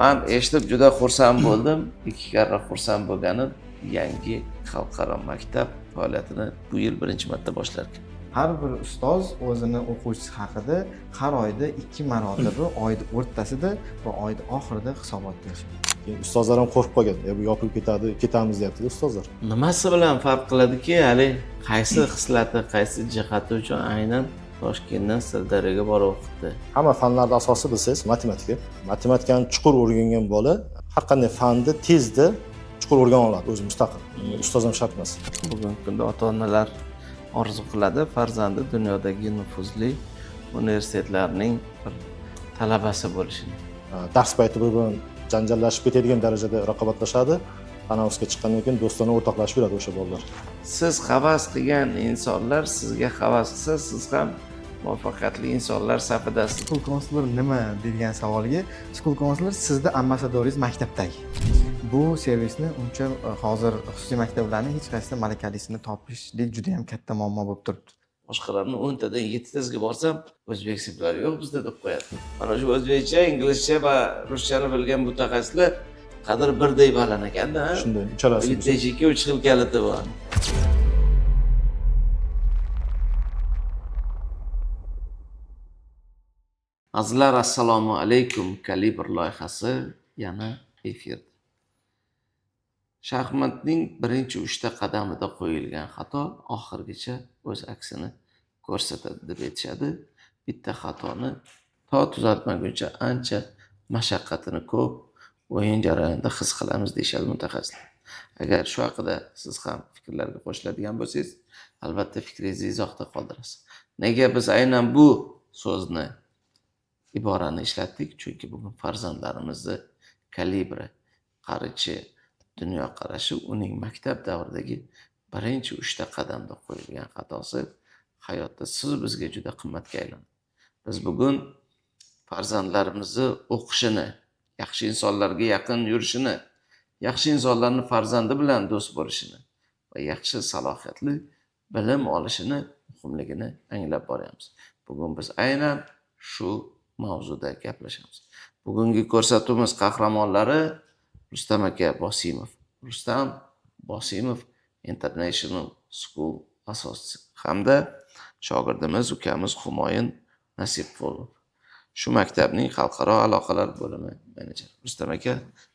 Men eshitib juda xursand bo'ldim. 2 karra xursand bo'lganim yangi xalqaro maktab faoliyatini bu yil birinchi marta boshlar ekan. Har bir ustoz o'zini o'quvchisi haqida har oyda 2 marotaba oyning o'rtasida va oyning oxirida hisobot berishadi. Ustozlar ham qo'rqib qolgan. Bu yopilib ketamiz deyapti ustozlar. Nimasi bilan farq qiladiki, hali qaysi xislati, qaysi jihati uchun aynan Toshkentdan Sirdaryoga borib o'qitdi? Hamma fanlarda asosi bilsangiz matematika. Matematikani chuqur o'rgangan bola har qanday fanni tezda chuqur o'rgana oladi o'zi mustaqil. Ustoz ham shart emas. Bugungi kunda ota-onalar orzu qiladi farzandi dunyodagi nufuzli universitetlarning bir talabasi bo'lishini. Dars payti bir-bilan janjallashib ketadigan darajada raqobatlashadi. Tanavusga chiqqandan keyin do'stona o'rtoqlashib yuradi o'sha bolalar. Siz havas qilgan insonlar sizga havas qilsa, siz ham muvaffaqiyatli insonlar safidasiz. School counselor nima degan savolga, school counselor sizda ambassadoringiz maktabdagi. Bu servisni uncha hozir xususiy maktablarning hech qaysida malakalisini topishlik juda ham katta muammo bo'lib turibdi. Boshqalarni 10 tadan 7 tasiga borsam, o'zbek siflari yo'q bizda deb qo'yadi. Mana shu o'zbekcha, inglizcha va ruschani bilgan mutaxassislar qadr birday baland ekanda. Shunday, uchalasi. 2 xil kaliti bor. Azizlar, assalomu alaykum. Kalibr loyihasi yana efirda. Shaxmatning birinchi 3 qadamida qo'yilgan xato oxirgacha o'z aksini ko'rsatadi deb aytishadi. Bitta xatoni to tuzatmaguncha ancha mashaqqatini ko'p o'yin jarayonida his qilamiz deyshadi mutaxassislar. Agar shu haqida siz ham fikrlarga qo'shiladigan bo'lsangiz, albatta fikringizni izohda qoldirasiz. Nega biz aynan bu so'zni, iborani ishlatdik? Chunki bugun farzandlarimizni kalibri, qarichi, dunyoqarashi uning maktab davridagi birinchi 3 qadamda qo'yilgan xatosi hayotda siz bizga juda qimmatga aylanadi. Biz bugun farzandlarimizni o'qishini, yaxshi insonlarga yaqin yurishini, yaxshi insonlarning farzandi bilan do'st bo'lishini va yaxshi salohiyatli bilim olishini muhimligini anglab boryapmiz. Bugun biz aynan shu mavzuda gaplashamiz. Bugungi ko'rsatuvimiz qahramonlari Rustam aka Bosimov. Rustam Bosimov International School asoschisi hamda shogirdimiz ukamiz Humoyun Nasibqulov. Shu maktabning xalqaro aloqalar bo'limi menejeri. Rustam aka,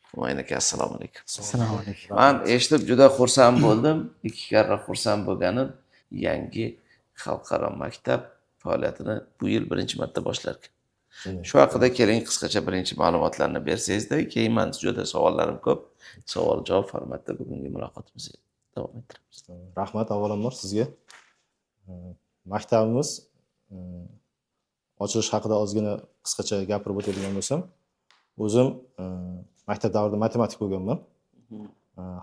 Humoyun aka, assalomu alaykum. Assalomu alaykum. Men eshitib juda xursand bo'ldim. 2 karra xursand bo'lganim yangi xalqaro maktab faoliyatini bu yil birinchi marta boshlar ekan. Shu haqida keling qisqacha birinchi ma'lumotlarni bersangiz-da, keyin men juda savollarim ko'p. Savol-javob formatida bugungi muloqotimizni davom ettiramiz. Rahmat avvalambor sizga. Maktabimiz ochilish haqida ozgina qisqacha gapirib o'tadigan bo'lsam, o'zim maktab davrida matematik bo'lganman.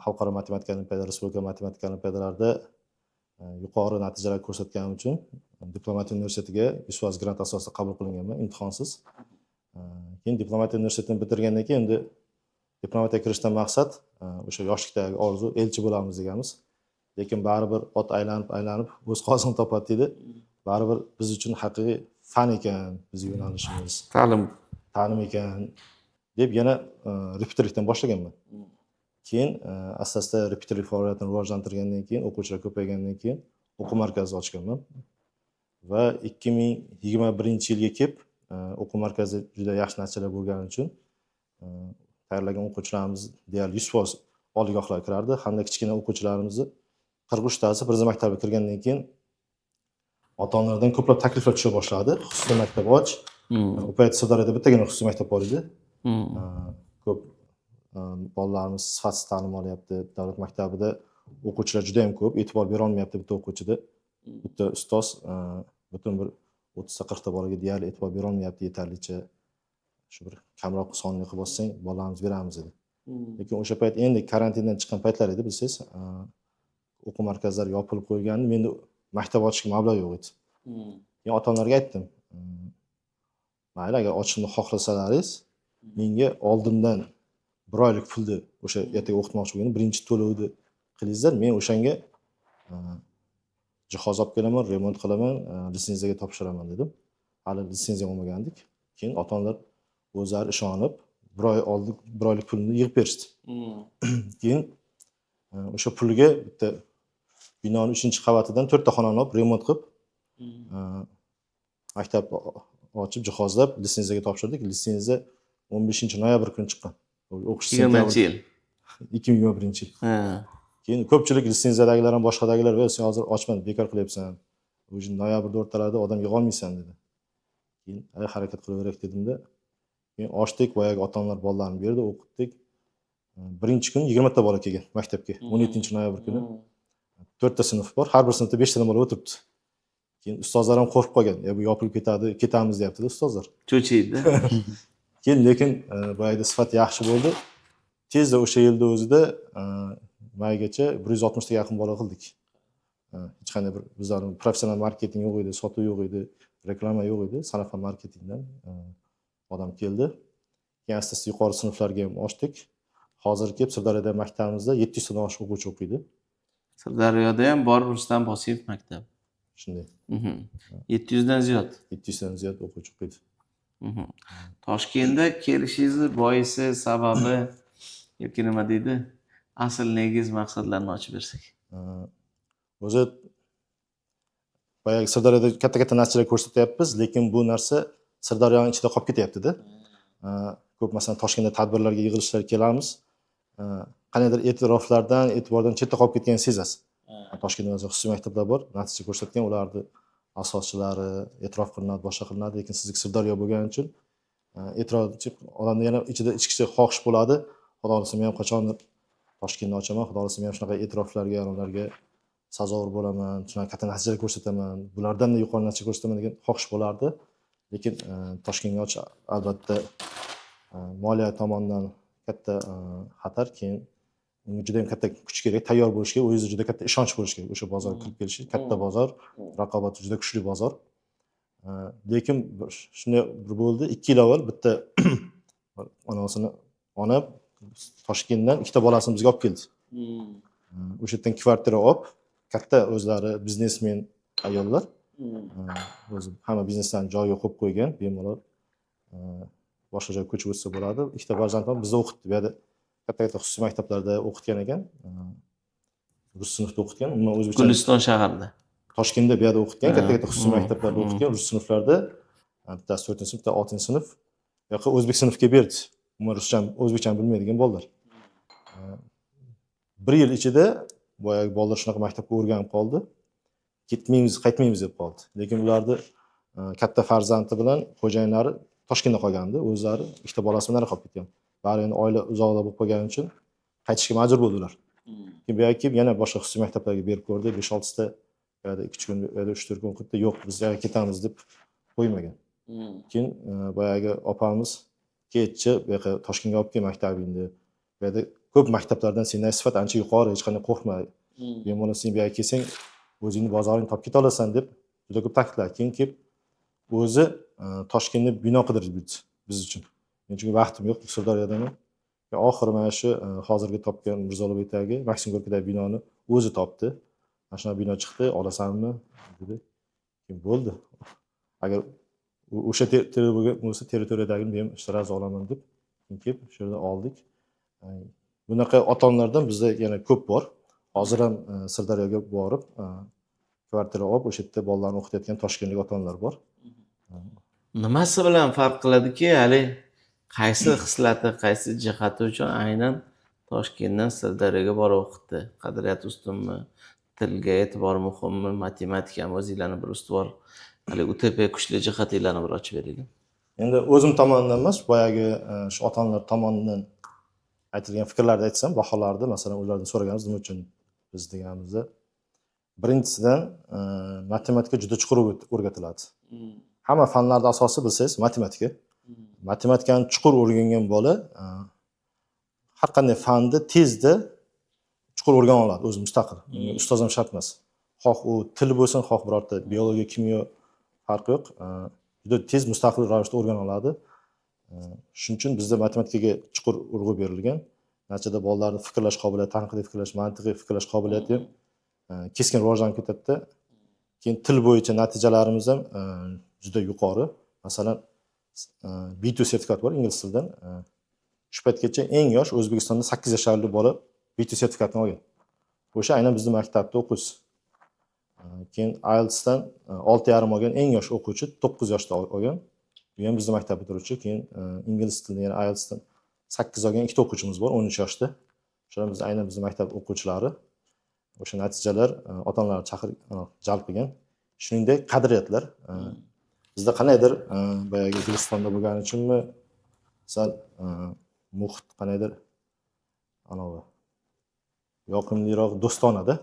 Xalqaro matematika olimpiadalari, respublika matematika olimpiadalarida yuqori natijalar ko'rsatganim uchun Diplomatiya universitetiga USVAS grant asosida qabul qilinganman, imtihonsiz. Keyin Diplomatiya universitetini bitirgandan keyin endi diplomatiyaga kirishdan maqsad o'sha yoshlikdagi orzu elchi bo'lamiz deganmiz. Lekin baribir ot aylanib o'z qozig'ini topadi deydi. Baribir biz uchun haqiqiy fan ekan bizning yo'nalishimiz. Ta'lim ekan deb yana repetirlikdan boshlaganman. Keyin asta-asta repetirlik faoliyatini rivojlantirgandan keyin, o'quvchilar ko'paygandan keyin o'quv markazi ochganman. Va 2021-yilga kelib o'quv markazi juda yaxshi natijalar bo'lgani uchun tayyorlagan o'quvchilarimiz deyarli 100% oliygohlarga kirardi. Hamda kichkina o'quvchilarimizni 43 tasi Prezident maktabiga kirgandan keyin ota-onalardan ko'plab takliflar tusha boshladi. Xususiy maktab och. U payt Sirdaryoda bittagina xususiy maktab bor edi. Ko'p bolalarimiz sifatsiz ta'lim olyapti. Davlat maktabida o'quvchilar juda ham ko'p, e'tibor bera olmayapti bitta o'quvchida. Bitta ustoz butun bir 30 ta 40 ta bolaga deyarli e'tibor bera olmayapti yetarlicha. Shu bir kamroq sonli qilib olsang, bolalarimiz beramiz dedi. Lekin o'sha payt endi karantindan chiqqan paytlar edi, bilsangiz, o'quv markazlari yopilib qo'yilgandi. Menda maktab ochishga mablag' yo'q edi. Men ota-onalarga aytdim. Mayli, agar ochishni xohlasalaringiz, menga oldindan 1 oylik pulni o'sha ertaga o'qitmoqchi bo'lgan birinchi to'lovni qilingizlar, men o'shanga jihoz olib kelaman, remont qilaman, litsenziyaga topshiraman dedim. Hali litsenziya olmagandik. Keyin ota-onalar o'zlari ishonib, bir oy olduk, bir oylik pulni yig'ib berishdi. Keyin o'sha pulga bitta binoni 3-qavatidan 4 ta xonani olib remont qilib, maktab ochib jihozlab litsenziyaga topshirdik. Litsenziya 15-noyabr kuni chiqqan. O'qish 20-yil. 2021-yil. Ha. Keyin ko'pchilik litsenziyadagilar ham boshqadagilar, "Voy, sen hozir ochma, bekor qilyapsan. O'sha noyabrda o'rtalarida odam yig'olmaysan" dedi. Keyin harakat qilaverak dedimda, keyin ochdik, boyagi ota-onalar bolalarni berdi, o'qitdik. Birinchi kun 20 ta bola kelgan maktabga. 17-noyabr kuni. 4 ta sinf bor, har bir sinfda 5 ta bola o'tiribdi. Keyin ustozlar ham qo'rqib qolgan. Bu yopilib ketadi, ketamiz deyapti-da ustozlar. Cho'chiydi. Keyin lekin boyagida sifat yaxshi bo'ldi. Tezda o'sha yilda o'zida maygacha 160 ta yaqin bola qildik. Hech qanday bir bizlarning professional marketing yo'q edi, sotuv yo'q edi, reklama yo'q edi. San'at marketingdan odam keldi. Keyin asta-asta yuqori sinflarga ham ochdik. Hozir kelib Sirdaryoda maktabimizda 700 dan oshiq o'quvchi o'qiydi. Sirdaryoda ham bor Rustam Bosiyev maktab. Shunday. 700 dan ziyod. 700 dan ziyod o'quvchi o'qiydi. Toshkentda kelishingizni boisi, sababi yoki nima deydi? Asl negiz maqsadlarni ochib bersak. O'zi boyagi Sirdaryoda katta-katta narsalar ko'rsatyapmiz, lekin bu narsa Sirdaryoning ichida qolib ketyapti-da. Ko'p masalan Toshkentda tadbirlarga, yig'ilishlarga kelamiz. Qanaydir e'tibordan chetda qolib ketganini sezasiz. Toshkentda o'zi xususiy maktablar bor, natija ko'rsatgan, ularni asoschilari e'tirof qilinadi, boshqa qilinadi, lekin sizniki Sirdaryo bo'lgani uchun e'tirofchi odamda yana ichida ichki xohish bo'ladi. Xudo xolasa men ham qachon Toshkentni ochaman, xudo xolasa men ham shunaqa e'tiroflarga, ularga sazovor bo'laman, shunaqa katta natijalar ko'rsataman, bulardan-da yuqori natija ko'rsataman degan xohish bo'lardi. Lekin Toshkentga ochish albatta moliya tomonidan katta xatar, keyin unga juda ham katta kuch kerak, tayyor bo'lish kerak, o'zingizga juda katta ishonch bo'lish kerak. O'sha bozorga kirib kelish, katta bozor, raqobati juda kuchli bozor. Lekin shunday bir bo'ldi, 2 yil avval bitta ona Toshkentdan 2 ta bolasini bizga olib keldi. O'sha yerdan kvartira olib, katta o'zlari biznesmen ayollar. O'zi hamma bizneslarni joyiga qo'yib qo'ygan, bemalol boshqa joyga ko'chib o'tsa bo'ladi. 2 ta farzand ham bizda o'qitdi. Bu yerda katta-katta xususiy maktablarda o'qitgan ekan. Rus sinfida o'qitgan. Umuman O'zbekiston Guliston shahrida. Toshkentda bu yerda o'qitgan, katta-katta xususiy maktablarda o'qitgan, rus sinflarda. Bittasi 4-sinf, bitta 6-sinf. Yo'q, o'zbek sinfiga berdi. Umuman ruscha, o'zbekchani bilmaydigan bolalar. 1 yil ichida boyagi bolalar shunaqa maktabga o'rganib qoldi. Qaytmaymiz deb qoldi. Lekin ularni katta farzandi bilan xo'jayinlari Toshkentda qolgandi, o'zlari 2 ta bolasi bilan qolib ketgan. Bari endi oila uzoqda bo'lib qolgani uchun qaytishga majbur bo'ldilar. Keyin bu yerga kelib yana boshqa xususiy maktablarga berib ko'rdi, 5-6 ta, bu yerda 2 kun, bu yerda 3-4 kun o'qitdi, yo'q, biz yana ketamiz deb qo'ymagan. Keyin boyagi opamiz ketchi, bu yoqqa Toshkentga olib kel maktabingni. Bu yerda ko'p maktablardan sendan sifat ancha yuqori, hech qanday qo'rqma. Bemalol sen bu yerga kelsang, o'zingni bozoringni topib keta olasan deb juda ko'p ta'kidladi. Keyin kelib o'zi Toshkentda bino qidirib yurdi biz uchun. Men chunki vaqtim yo'q, Sirdaryodaman. Oxiri mana shu hozirgi topgan Mirzolobekdagi Maksim Gorkidagi binoni o'zi topdi. Mana shunaqa bino chiqdi, olasanmi dedi. Keyin bo'ldi. Agar o'sha territoriyadagi men ishtiroz olaman deb kelib shu yerda oldik. Bunaqa ota-onalardan bizda yana ko'p bor. Hozir ham Sirdaryoga borib kvartira olib, o'sha yerda bolalarni o'qitayotgan toshkentlik ota-onalar bor. Nimasi bilan farq qiladiki, hali qaysi xislati, qaysi jihati uchun aynan Toshkentdan Sirdaryoga borib o'qitdi? Qadriyat ustunmi? Tilga e'tibor muhimmi? Matematikami? O'zingizlarning bir ustuvor hali UTP kuchli jihatinglarni bir ochib beringlar. Endi o'zim tomonidan emas, boyagi shu ota-onalar tomonidan aytilgan fikrlarni aytsam, baholarni, masalan, ulardan so'raganimiz nima uchun biz deganimizda, birinchisidan matematika juda chuqur o'rgatiladi. Hamma fanlarda asosi bilsangiz matematika. Matematikani chuqur o'rgangan bola har qanday fanni tezda chuqur o'rgana oladi, o'zi mustaqil. Ustoz ham shart emas. Xoh u til bo'lsin, xoh birorta biologiya, kimyo farqi yo'q. Juda tez mustaqil ravishda o'rgana oladi. Shuning uchun bizda matematikaga chuqur urg'u berilgan. Natijada bolalarning fikrlash qobiliyati, tanqidiy fikrlash, mantiqiy fikrlash qobiliyati ham keskin rivojlanib ketadi. Keyin til bo'yicha natijalarimiz ham juda yuqori. Masalan, B2 sertifikat bor ingliz tilidan. shu paytgacha eng yosh O'zbekistonda 8 yoshli bola BT sertifikatini olgan. O'sha aynan bizning maktabda o'quvchisi. Keyin IELTSdan 6,5 olgan eng yosh o'quvchi 9 yoshda olgan. Bu ham bizning maktab bitiruvchi. Keyin ingliz tilini, ya'ni IELTSdan 8 olgan ikkita o'quvchimiz bor 13 yoshda. Shular biz aynan bizning maktab o'quvchilari. O'sha natijalar ota-onalar jalb qilgan. Shuningdek, qadriyatlar. Bizda qanaydir boyagi O'zbekistonda bo'lgani uchunmi sal muhit qanaydir anavi yoqimliroq do'stonada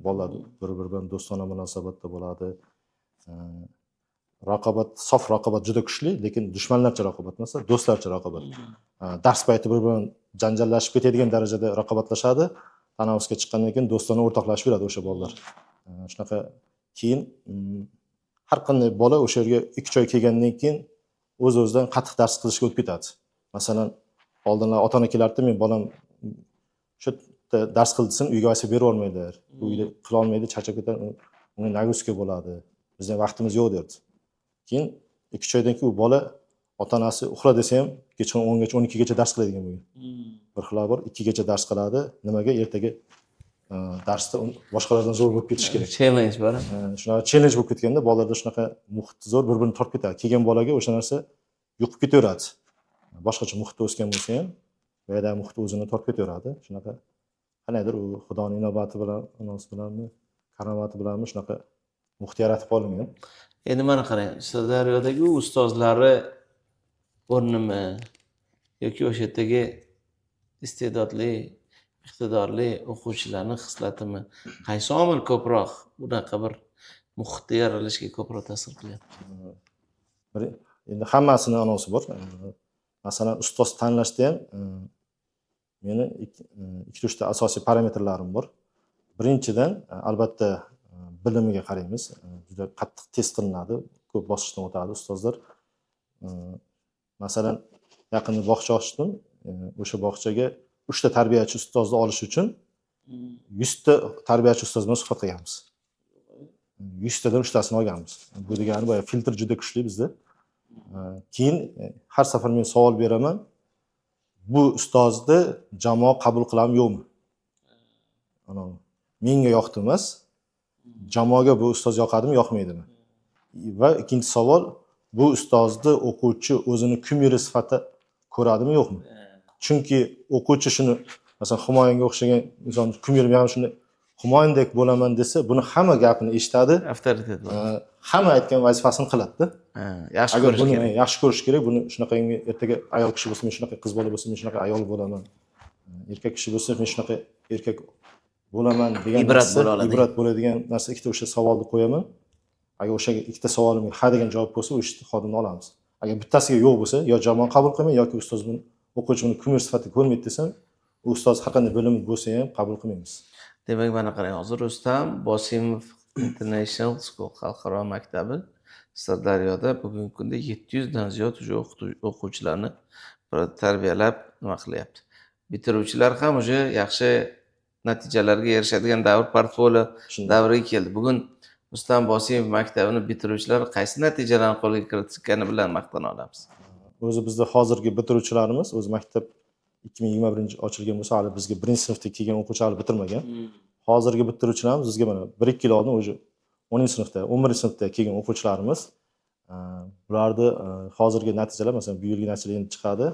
bolalar bir-biri bilan do'stona munosabatda bo'ladi. Raqobat, sof raqobat juda kuchli, lekin dushmanlarcha raqobat emas, do'stlarcha raqobat. Dars payti bir-bilan janjallashib ketadigan darajada raqobatlashadi. Tanaffusga chiqqandan keyin do'stona o'rtoqlashib yuradi o'sha bolalar. Shunaqa keyin har qanday bola o'sha yerga 2 oy kelgandan keyin o'z-o'zidan qattiq dars qilishga o'tib ketadi. Masalan, oldinlar ota-ona kelardi, men bolam shu dars qilsin, uyga olsa berib olmaydilar. Uyda qila olmaydi, charchab ketadi, unga nagruska bo'ladi. Bizning vaqtimiz yo'q derdi. Keyin 2 oydan keyin u bola ota-onasi uxla desa ham kechqurun 10 gacha, 12 gacha dars qiladigan bo'lgan. Bir xillar bor, 2 gacha dars qiladi. Nimaga? Ertaga darsda boshqalardan zo'r bo'lib ketish kerak. Challenge bor. Shunaqa challenge bo'lib ketganda bolalarda shunaqa muhit zo'r bir-birini tortib ketadi. Kelgan bolaga o'sha narsa yuqib ketaveradi. Boshqacha muhitda o'sgan bo'lsa ham, bu yerda muhit o'zini tortib ketaveradi. Shunaqa qanaydir u Xudoning inovati bilan, inosi bilanmi, karomati bilanmi shunaqa muhit yaratib olingan. Endi mana qarang, Sirdaryodagi ustozlari o'rnimi yoki o'sha yerdagi iste'dodli, iqtidorli o'quvchilarning xislatimi, qaysi omil ko'proq bunaqa bir muhitda yaralishga ko'proq ta'sir qilyapti? Endi hammasini anosi bor. Masalan, ustoz tanlashda ham meni 2-3 ta asosiy parametrlarim bor. Birinchidan, albatta bilimiga qaraymiz. Juda qattiq test qilinadi, ko'p bosqichdan o'tadi ustozlar. Masalan, yaqinda bog'cha ochdim. O'sha bog'chaga 3 ta tarbiyachi ustozni olish uchun 100 ta tarbiyachi ustoz bilan suhbat qilganmiz. 100 tadan 3 tasini olganmiz. Bu degani boya filtr juda kuchli bizda. Keyin har safar men savol beraman. Bu ustozni jamoa qabul qiladimi, yo'qmi? Menga yoqdi emas, jamoaga bu ustoz yoqadimi, yoqmaydimi? Va ikkinchi savol, bu ustozni o'quvchi o'zini kumiri sifatida ko'radimi, yo'qmi? Chunki o'quvchi shuni, masalan, Humoyunga o'xshagan inson kumirim ham shunday Humoyundek bo'laman desa, buni hamma gapini eshitadi. Avtoritet bor. Hamma aytgan vazifasini qiladi-da. Yaxshi Agar ko'rish buni kerak. yaxshi ko'rish kerak, buni shunaqa ertaga ayol kishi bo'lsa, men shunaqa qiz bola bo'lsa, men shunaqa ayol bo'laman. Erkak kishi bo'lsa, men shunaqa erkak bo'laman degan ibrat bo'ladigan narsa ikkita o'sha savolni qo'yaman. Agar o'sha ikkita savolimga ha degan javob bo'lsa, o'sha xodimni olamiz. Agar bittasiga yo'q bo'lsa, yo jamoa qabul qilmaydi yoki ustoz buni o'quvchi buni kumir sifatida ko'rmaydi desam, u ustoz har qanday bilimi bo'lsa ham qabul qilmaymiz. Demak, mana qarang, hozir Rustam Bosimov International School xalqaro maktabi Sirdaryoda bugungi kunda 700 dan ziyod o'quvchilarni tarbiyalab nima qilyapti. Bitiruvchilar ham o'sha yaxshi natijalarga erishadigan davr portfolio davriga keldi. Bugun Rustam Bosimov maktabini bitiruvchilari qaysi natijalarni qo'lga kiritgani bilan maqtana olamiz? O'zi bizda hozirgi bitiruvchilarimiz, o'zi maktab 2021 ochilgan bo'lsa, hali bizga 1-sinfda kelgan o'quvchilar bitirmagan. Hozirgi bitiruvchilarimiz bizga mana 1-2 yil oldin o'sha 10-sinfda, 11-sinfda kelgan o'quvchilarimiz. Bularni hozirgi natijalar, masalan, bu yilgi natijalar endi chiqadi.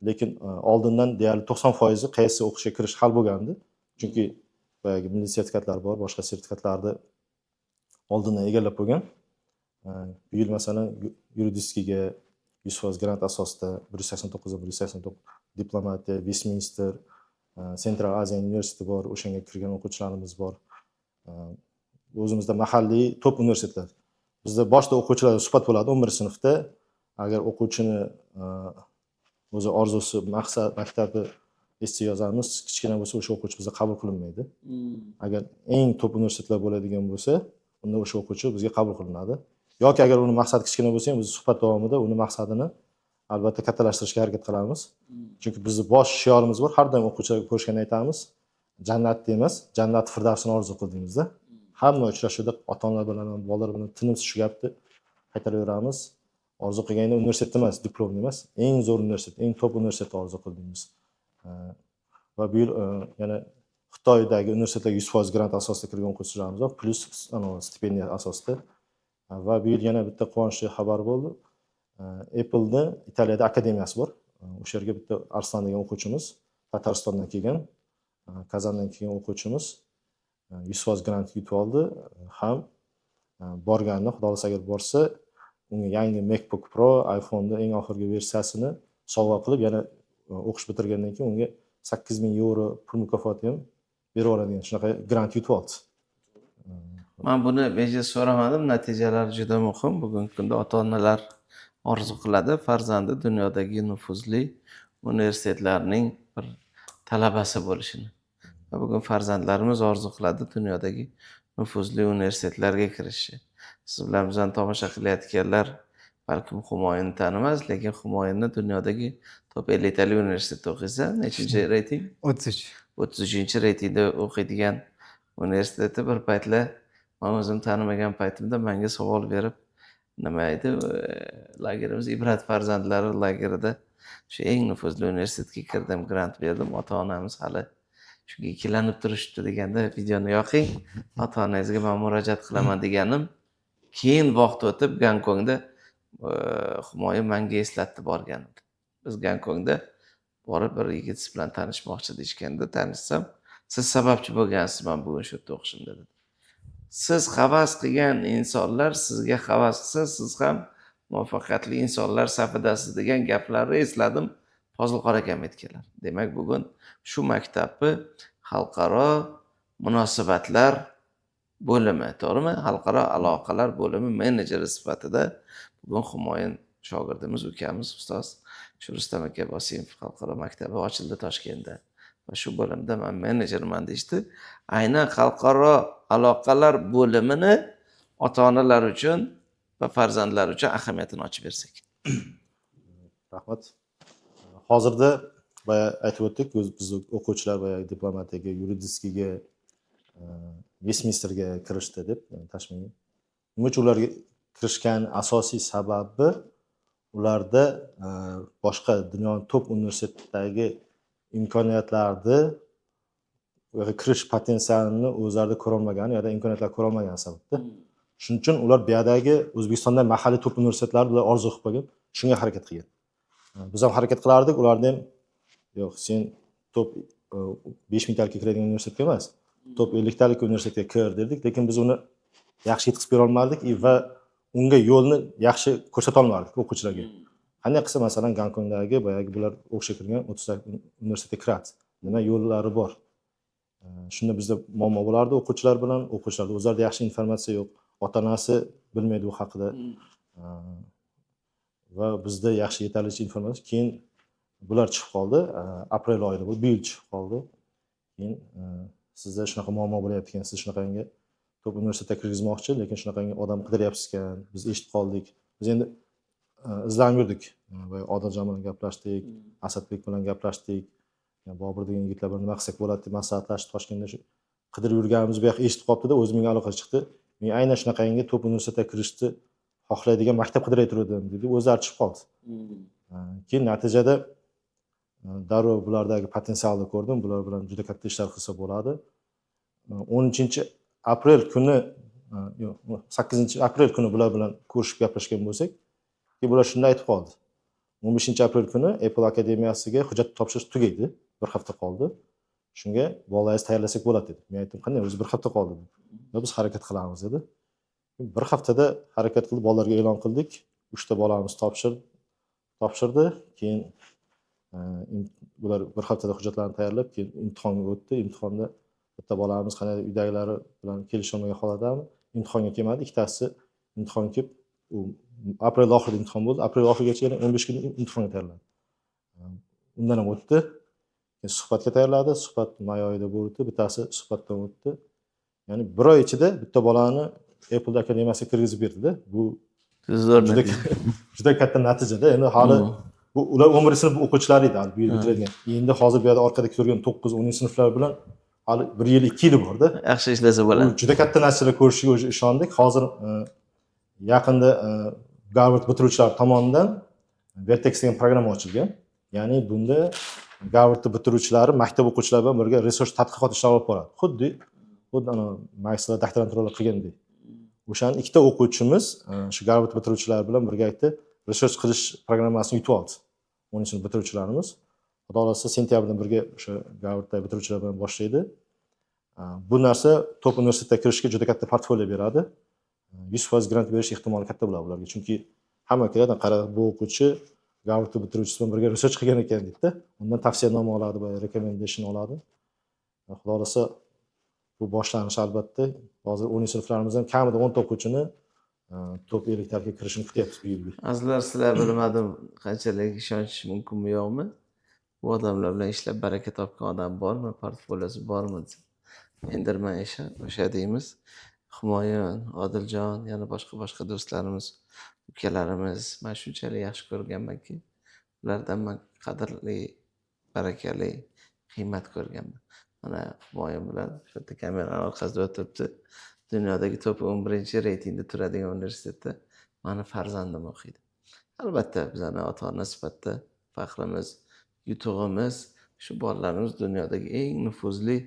Lekin oldindan deyarli 90% qaysi o'qishga kirish hal bo'lgandi. Chunki boyagi milliy sertifikatlar bor, boshqa sertifikatlarni oldindan egallab qo'ygan. Bu yil masalan yuridiskiga 100% grant asosida 189 diplomatiya, Westminster, Central Asian University bor, o'shanga kirgan o'quvchilarimiz bor. O'zimizda mahalliy top universitetlar. Bizda boshida o'quvchilarga suhbat bo'ladi 11-sinfda. Agar o'quvchini o'zi orzusi, maqsad, maktabi essiga yozamiz, kichkina bo'lsa o'sha o'quvchi bizga qabul qilinmaydi. Agar eng top universitetlar bo'ladigan bo'lsa, unda o'sha o'quvchi bizga qabul qilinadi. Yoki agar uni maqsadi kichkina bo'lsa ham biz suhbat davomida uni maqsadini albatta kattalashtirishga harakat qilamiz. Chunki bizning bosh shiorimiz bor, har doim o'quvchilarga ko'rishganda aytamiz, jannatni emas, jannat firdavsini orzu qildingizda. Hamma uchrashuvda ota-onalar bilan, bolalar bilan tinimsiz shu gapni qaytaraveramiz. orzu qilganda universitetda emas, diplomda emas, eng zo'r universitet, eng top universitetni orzu qildik biz. Va bu yil yana Xitoydagi universitetlarga 100% grant asosida kirgan o'quvchilarimiz bor, plus stipendiya asosida. Va bu yil yana bitta quvonchli xabar bo'ldi. Apple'da Italiyada akademiyasi bor. O'sha yerga bitta Arslan degan o'quvchimiz Tataristondan kelgan, Kazandan kelgan o'quvchimiz 100% grant yutib oldi. Ham borganda, xudo xohlasa agar borsa, unga yangi MacBook Pro, iPhone'da eng oxirgi versiyasini sovg'a qilib, yana o'qish bitirgandan keyin unga 8000 euro pul mukofoti ham berib oladigan shunaqa grant yutib oldi. Men buni bejiz so'ramadim, natijalar juda muhim. Bugungi kunda ota-onalar orzu qiladi farzandi dunyodagi nufuzli universitetlarning bir talabasi bo'lishini. Va bugun farzandlarimiz orzu qiladi dunyodagi nufuzli universitetlarga kirishni. Siz bilan bizani tomosha qilayotganlar balkim Humoyunni tanimas, lekin Humoyunni dunyodagi top 50 talik universitetda o'qiysa, nechinchi reyting? 33. 33-reytingda o'qiydigan universitetda bir paytlar men o'zim tanimagan paytimda menga savol berib, nima edi, lagerimiz Ibrat farzandlari lagerida shu eng nufuzli universitetga kirdim, grant berdim, ota-onamiz hali shunga ikkilanib turishdi deganda videoni yoqing, ota-onangizga men murojaat qilaman deganim. Keyin vaqt o'tib Gonkongda Humoyun menga eslatdi borganimda. Biz Gonkongda borib bir yigit bilan tanishmoqchi deyishganda tanishsam, siz sababchi bo'lgansiz men bugun shu yerda o'qishim dedi. Siz havas qilgan insonlar sizga havas qilsa, siz ham muvaffaqiyatli insonlar safidasiz degan gaplarni esladim. Fozilqor akam aytganlar. Demak, bugun shu maktabni xalqaro munosabatlar bo'limi, to'g'rimi? Xalqaro aloqalar bo'limi menejeri sifatida bugun Humoyun shogirdimiz, ukamiz, ustoz Rustam aka Bosimov xalqaro maktabi ochildi Toshkentda. Va shu bo'limda men menejerman deyishdi. Aynan xalqaro aloqalar bo'limini ota-onalar uchun va farzandlar uchun ahamiyatini ochib bersak. Rahmat. Hozirda boya aytib o'tdik, biz o'quvchilar boya diplomatiyaga, yuridическийga, Westminsterga kirishdi deb tashmaga. Nima uchun ularga kirishgan asosiy sababi ularda boshqa dunyoning top universitetidagi imkoniyatlarni kirish potensialini o'zlarida ko'ra olmagan, yoki imkoniyatlar ko'ra olmagan sababda. Shuning uchun ular bu yerdagi O'zbekistonda mahalliy top universitetlarni ular orzu qilib qolgan, shunga harakat qilgan. Biz ham harakat qilardik, ularni ham yo'q, sen top 5000 talikka kiradigan universitetga emas, top 50 talik universitetga kir dedik, lekin biz uni yaxshi yetkazib bera olmadik va unga yo'lni yaxshi ko'rsata olmadik o'quvchilarga. Qanday qilsa, masalan, Gonkongdagi boyagi bular o'qishga kirgan 30 ta universitetga kiradi. Nima yo'llari bor? Shunda bizda muammo bo'lardi o'quvchilar bilan, o'quvchilarda o'zlarida yaxshi informatsiya yo'q, ota-onasi bilmaydi bu haqida. Va bizda yaxshi yetarlicha informatsiya. Keyin bular chiqib qoldi, aprel oyida bu yil chiqib qoldi. Keyin sizda shunaqa muammo bo'layapti ekan, siz shunaqangi top universitetga kirgizmoqchi, lekin shunaqangi odam qidiryapsiz ekan, biz eshitib qoldik. Biz endi izlanib yurdik. Odiljon bilan gaplashdik, Asadbek bilan gaplashdik. Bobur degan yigitlar bilan nima qilsak bo'ladi deb maslahatlashib Toshkentda shu qidirib yurganimiz bu yoqqa eshitib qolibdi-da, o'zi menga aloqa chiqdi. Men aynan shunaqangi top universitetga kirishni xohlaydigan maktab qidiray turdim dedi, o'zlari chiqib qoldi. Keyin natijada darrov bulardagi potensialni ko'rdim, bular bilan juda katta ishlar qilsa bo'ladi. 10-aprel kuni, 8-aprel kuni bular bilan ko'rishib gaplashgan bo'lsak, keyin bular shunday aytib qoldi. 15-aprel kuni Apple akademiyasiga hujjat topshirish tugaydi, bir hafta qoldi. Shunga bolangizni tayyorlasak bo'ladi dedi. Men aytdim, qanday, o'zi bir hafta qoldi dedi. Biz harakat qilamiz dedi. Bir haftada harakat qilib bolalarga e'lon qildik. 3 ta bolamiz topshirdi. Keyin bular bir haftada hujjatlarni tayyorlab, keyin imtihonga o'tdi. Imtihonda bitta bolamiz qanday uydagilari bilan kelisholmagan holatdami, imtihonga kelmadi. Ikkitasi imtihon kelib, u aprel oxirida imtihon bo'ldi. Aprel oxirigacha yana 15 kun imtihonga tayyorladi. Undan ham o'tdi. Keyin suhbatga tayyorladi. Suhbat may oyida bo'ldi. Bittasi suhbatdan o'tdi. Ya'ni 1 oy ichida bitta bolani Apple akademiyasiga kirgizib berdi-da. Bu juda katta natija-da. Endi hali bu ular 11 sinf o'quvchilari edi, bu yil bitiradigan. Endi hozir bu yerda orqada ko'rgan 9-10 sinflar bilan hali 1 yil 2 yili bor-da. Yaxshi ishlasa bo'ladi. Juda katta natijalar ko'rishiga o'zi ishondik. Hozir yaqinda Garvard bitiruvchilari tomonidan Vertex degan programma ochilgan. Ya'ni bunda Garvard bitiruvchilari maktab o'quvchilari bilan birga research tadqiqot ishlari olib boradi. Xuddi ana magistrlar, doktoranturlar qilgandek. O'shaning ikkita o'quvchimiz shu Garvard bitiruvchilari bilan birgalikda research qilish programmasini yutib oldi. 10-sinf bitiruvchilarimiz. Xudo xolasa sentyabrdan birga o'sha Garvardda bitiruvchilar bilan boshlaydi. Bu narsa top universitetga kirishga juda katta portfolio beradi. 100% grant berish ehtimoli katta bo'ladi ularga. Chunki hamma keladi, qara bu o'quvchi Garvard bitiruvchisi bilan birga research qilgan ekan deydi. Undan tavsiyanoma oladi va recommendation oladi. Xudo xolasa bu boshlanish albatta. Hozir 10-sinflarimizdan kamida 10 ta o'quvchini top 50 targa kirishini kutyapmiz bu yilgi. Azizlar, sizlar bilmadim qanchalik ishonish mumkinmi yo'qmi? Bu odamlar bilan ishlab baraka topgan odam bormi, portfoliosi bormi? Endirma ishi o'sha deymiz. Humoyun, Odiljon, yana boshqa do'stlarimiz, ukalarimiz, men shunchalik yaxshi ko'rganmanki, ulardan men qadrli, barakali, qiymat ko'rganman. Mana Humoyun bilan shu yerda kameraning orqasida o'tiribdi. Dunyodagi top 11 reytingda turadigan universitetda meni farzandim o'qiydi. Albatta, bizning ota-ona sifatida faxrimiz, yutug'imiz shu bolalarimiz dunyodagi eng nufuzli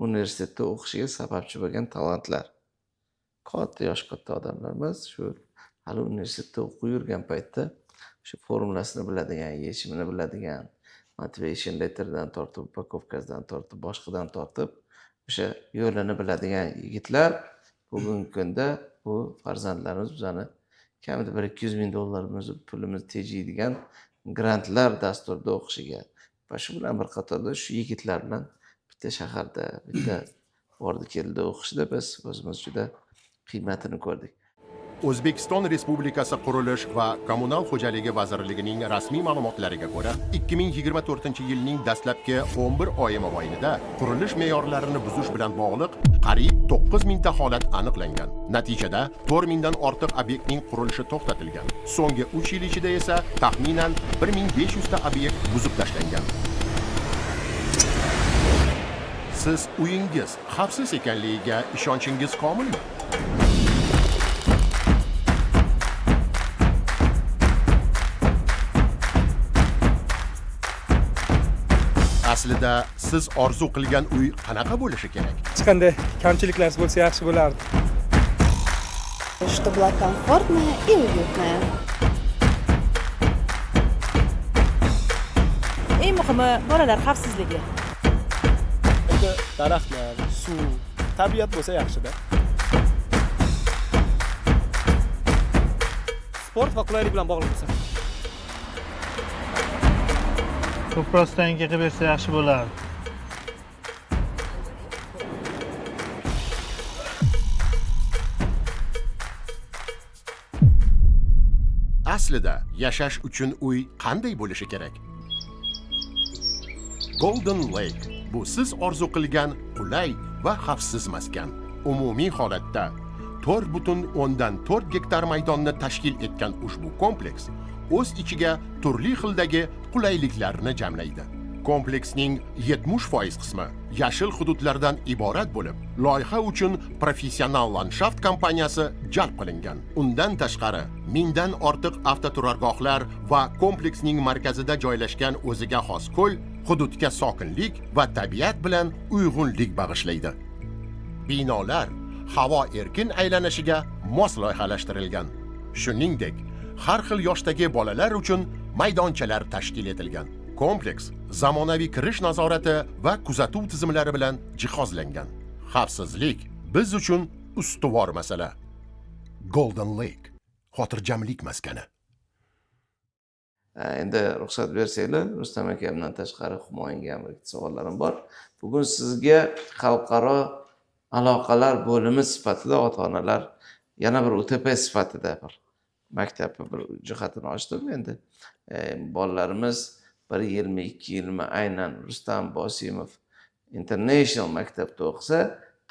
universitetda o'qishiga sababchi bo'lgan talantlar. Yosh katta odamlarimiz shu hali universitetda o'qib yurgan paytda shu formulasini biladigan, yechimini biladigan, motivation letterdan tortib, upakovkasidan tortib, boshqadan tortib o'sha yo'lini biladigan yigitlar bugungi kunda bu farzandlarimiz bizani kamida $200 ming pulimiz tejaydigan grantlar dasturida o'qishiga va shu bilan bir qatorda shu yigitlar bilan bitta shaharda, bitta bordi keldi o'qishda biz o'zimiz juda qiymatini ko'rdik. O'zbekiston Respublikasi Qurilish va Kommunal xo'jaligi vazirligining rasmiy ma'lumotlariga ko'ra, 2024-yilning dastlabki 11 oyi mobaynida qurilish me'yorlarini buzish bilan bog'liq qariyb 9000 ta holat aniqlangan. Natijada 4000 dan ortiq obyektning qurilishi to'xtatilgan. So'nggi 3 yil ichida esa taxminan 1500 ta obyekt buzib tashlangan. Siz uyingiz xavfsiz ekanligiga ishonchingiz komilmi? Aslida siz orzu qilgan uy qanaqa bo'lishi kerak? Hech qanday kamchiliklar bo'lsa yaxshi bo'lardi. Чтобы была комфортная и уютная. Eng muhimi bolalar xavfsizligi. Daraxtlar, suv, tabiat bo'lsa yaxshi-da. Sport va qulaylik bilan bog'liq bo'lsa. Ko'prosdan qilib bersa yaxshi bo'lardi. Aslida yashash uchun uy qanday bo'lishi kerak? Golden Lake bu siz orzu qilgan qulay va xavfsiz maskan. Umumiy holatda 4,4 gektar maydonni tashkil etgan ushbu kompleks o'z ichiga turli xildagi qulayliklarni jamlaydi. Kompleksning 70% qismi yashil hududlardan iborat bo'lib, loyiha uchun professional landshaft kompaniyasi jalb qilingan. Undan tashqari, 1000 dan ortiq avtoturargohlar va kompleksning markazida joylashgan o'ziga xos ko'l hududga sokinlik va tabiat bilan uyg'unlik bag'ishlaydi. Binolar havo erkin aylanishiga mos loyihalashtirilgan. Shuningdek, har xil yoshdagi bolalar uchun maydonchalar tashkil etilgan. Kompleks zamonaviy kirish nazorati va kuzatuv tizimlari bilan jihozlangan. Xavfsizlik biz uchun ustuvor masala. Golden Lake xotirjamlik maskani. Endi ruxsat bersanglar, Rustam akamdan tashqari Humoyunga ham bir savollarim bor. Bugun sizga xalqaro aloqalar bo'limi sifatida ota-onalar yana bir UTP sifatida bir maktabni bir jihatini ochdim. Endi bolalarimiz 1 yilmi, 2 yilmi aynan Rustam Bosimov International maktabda o'qisa,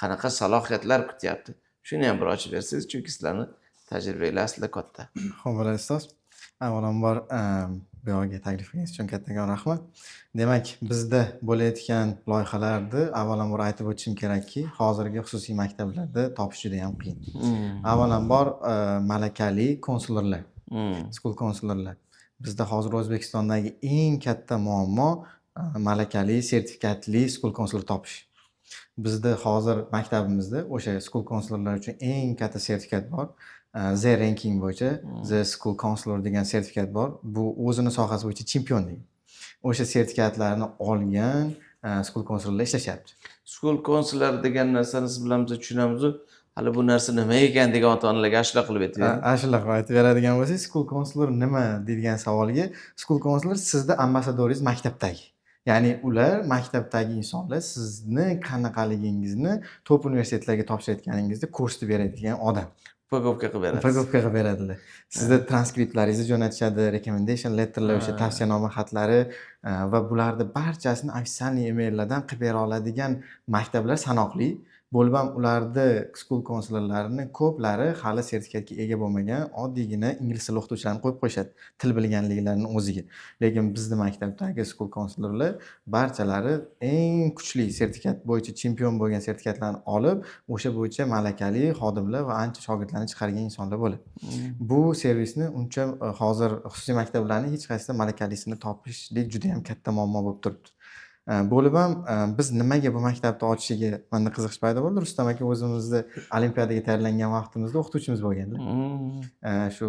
qanaqa salohiyatlar kutyapti? Shuni ham bir ochib bersangiz, chunki sizlarning tajribangiz aslida katta. Xo'p, ustoz. Avvalambor bu yerga taklifingiz uchun kattakon rahmat. Demak, bizda bo'layotgan loyihalarni avvalambor aytib o'tishim kerakki, hozirgi xususiy maktablarda topish juda ham qiyin. Avvalambor malakali konsulorlar. school counselorlar. Bizda hozir O'zbekistondagi eng katta muammo malakali, sertifikatli school counselor topish. Bizda hozir maktabimizda o'sha school counselorlar uchun eng katta sertifikat bor. Z ranking bo'yicha The School Counselor degan sertifikat bor. Bu o'zini sohasi bo'yicha chempion degan. O'sha sertifikatlarni olgan school counselorlar ishlashyapti. School counselor degan narsani siz bilan biz tushunamiz. Hali bu narsa nima ekan degan ota-onalarga ashula qilib aytaylik. Ashula qilib aytib beradigan bo'lsak, school counselor nima deydigan savolga, school counselor sizni ambassadoringiz maktabdagi. Ya'ni ular maktabdagi insonlar sizni qanaqaligingizni top universitetlarga topshirayotganingizda ko'rsatib beradigan odam. Pogovka qilib beradi. Pogovka qilib beradilar. Sizda transkriptlaringizni jo'natishadi, recommendation letterlar, o'sha tavsiyanoma xatlari va bularni barchasini ofitsialniy emaillardan qilib bera oladigan maktablar sanoqli. Bo'lib ham ularda school counselorlarini ko'plari hali sertifikatga ega bo'lmagan oddiygina ingliz tili o'qituvchilarini qo'yib qo'yishadi, til bilganliklarini o'ziga. Lekin bizning maktabdagi school counselorlar barchalari eng kuchli sertifikat bo'yicha chempion bo'lgan sertifikatlarni olib, o'sha bo'yicha malakali xodimlar va ancha shogirdlarni chiqargan insonlar bo'ladi. Bu servisni uncha hozir xususiy maktablarning hech qaysida malakalisini topishlik juda ham katta muammo bo'lib turibdi. Bo'lib ham biz nimaga bu maktabni ochishiga menda qiziqish paydo bo'ldi. Rustam aka o'zimizni olimpiadaga tayyorlangan vaqtimizda o'qituvchimiz bo'lganlar. Shu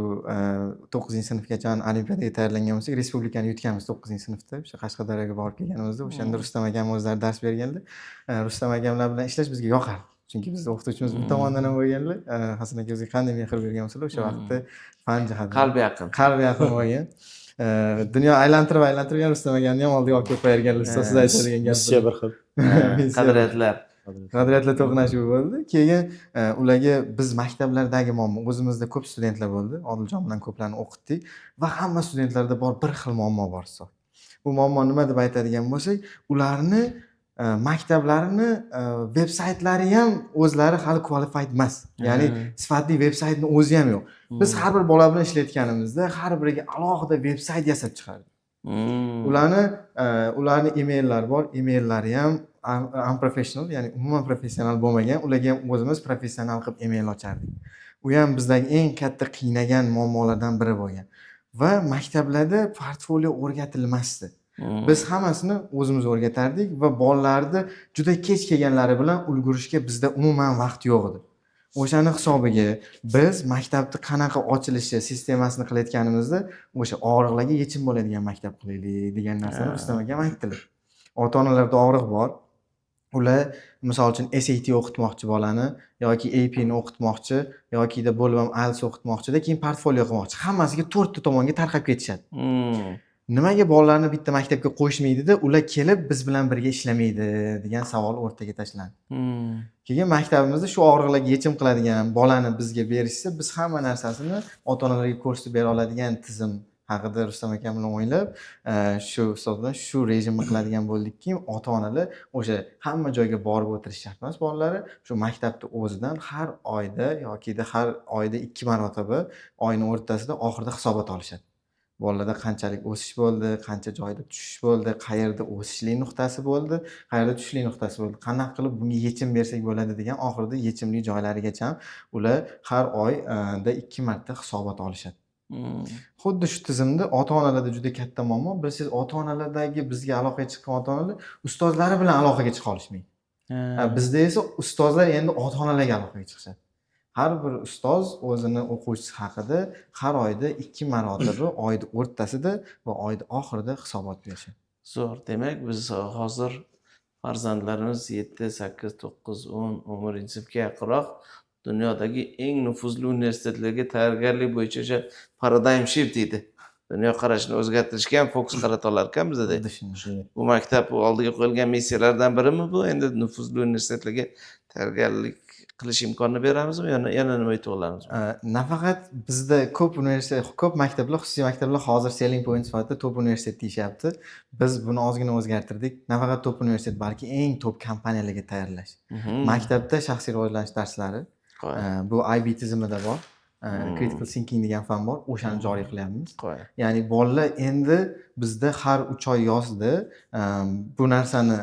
9-sinfgacha olimpiadaga tayyorlangan bo'lsak, respublikani yutganmiz 9-sinfda. O'sha Qashqadaryoga borib kelganimizda o'shanda Rustam akam o'zlari dars berganlar. Rustam akamlar bilan ishlash bizga yoqardi. Chunki bizning o'qituvchimiz bir tomondan ham bo'lganlar. Hasan aka o'ziga qanday mehr bergan bo'lsalar, o'sha vaqtda fan jihatdan Qalbi yaqin. Qalbi yaqin bo'lgan. Dunyo aylantirib Rustam akamni ham oldiga olib kelib qo'yarganlar. Siz aytadigan gap. Missiya bir xil. Qadriyatlar. Qadriyatlar to'qnashuvi bo'ldi. Keyin ularga biz maktablardagi muammo, o'zimizda ko'p studentlar bo'ldi. Odiljon bilan ko'plarni o'qitdik va hamma studentlarda bor bir xil muammo bor hisob. Bu muammo nima deb aytadigan bo'lsak, ularni maktablarini veb-saytlari ham o'zlari hali qualified emas. Ya'ni sifatli veb-saytning o'zi ham yo'q. Biz har bir bola bilan ishlayotganimizda har biriga alohida veb-sayt yasab chiqardik. Ularni emaillari bor, emaillari ham unprofessional, ya'ni umuman professional bo'lmagan. Ularga ham o'zimiz professional qilib email ochardik. U ham bizdagi eng katta qiynagan muammolardan biri bo'lgan. Va maktablarda portfolio o'rgatilmasdi. Biz hammasini o'zimiz o'rgatardik va bolalarni juda kech kelganlari bilan ulgurishga bizda umuman vaqt yo'q edi. O'shani hisobiga biz maktabni qanaqa ochilishi sistemasini qilayotganimizda o'sha og'riqlarga yechim bo'ladigan maktab qilaylik degan narsani Rustam akam aytdilar. Ota-onalarda og'riq bor. Ular misol uchun SAT o'qitmoqchi bolani yoki AP ni o'qitmoqchi yoki bo'lib ham IELTS o'qitmoqchida, keyin portfolio qilmoqchi. Hammasiga 4 ta tomonga tarqab ketishadi. Nimaga bolalarni bitta maktabga qo'yishmaydi-da, ular kelib biz bilan birga ishlamaydi degan savol o'rtaga tashlandi. Keyin maktabimizda shu og'riqlarga yechim qiladigan bolani bizga berishsa, biz hamma narsasini ota-onalarga ko'rsatib bera oladigan tizim haqida Rustam akam bilan o'ylab, shu hisobdan shu rejimni qiladigan bo'ldikki, ota-onalar o'sha hamma joyga borib o'tirish shart emas bolalari, shu maktabni o'zidan har oyda yoki har oyda 2 marotaba oyning o'rtasida oxirida hisobot olishadi. Bolalarda qanchalik o'sish bo'ldi, qancha joyda tushish bo'ldi, qayerda o'sishli nuqtasi bo'ldi, qayerda tushishli nuqtasi bo'ldi. Qanaqa qilib bunga yechim bersak bo'ladi degan oxirida yechimli joylarigacha ular har oyda 2 marta hisobot olishadi. Xuddi shu tizimda ota-onalarda juda katta muammo. Bilasiz, ota-onalardagi bizga aloqaga chiqqan ota-onalar ustozlari bilan aloqaga chiqa olishmaydi. Bizda esa ustozlar endi ota-onalarga aloqaga chiqishadi. Har bir ustoz o'zini o'quvchisi haqida har oyda 2 marotaba oyning o'rtasida va oyning oxirida hisobot berishadi. Zo'r. Demak, biz hozir farzandlarimiz 7, 8, 9, 10, 11-sinfga yaqinroq dunyodagi eng nufuzli universitetlarga tayyorgarlik bo'yicha o'sha paradigm shift deydi. Dunyo qarashini o'zgartirishga ham fokus qarata olar ekan bizda. Bu maktab oldiga qo'yilgan missiyalardan birimi bu? Endi nufuzli universitetlarga tayyorgarlik qilish imkonini beramizmi, yana nima aytib olamiz? Nafaqat bizda ko'p maktablar, xususiy maktablar hozir selling point sifatida top universitet deyishyapti. Biz buni ozgina o'zgartirdik. Nafaqat top universitet, balki eng top kompaniyalarga tayyorlash. Maktabda shaxsiy rivojlanish darslari, bu IB tizimida bor. critical thinking degan fan bor, o'shani joriy qilyapmiz. Qo'y. Ya'ni bolalar endi bizda har 3 oy yozda bu narsani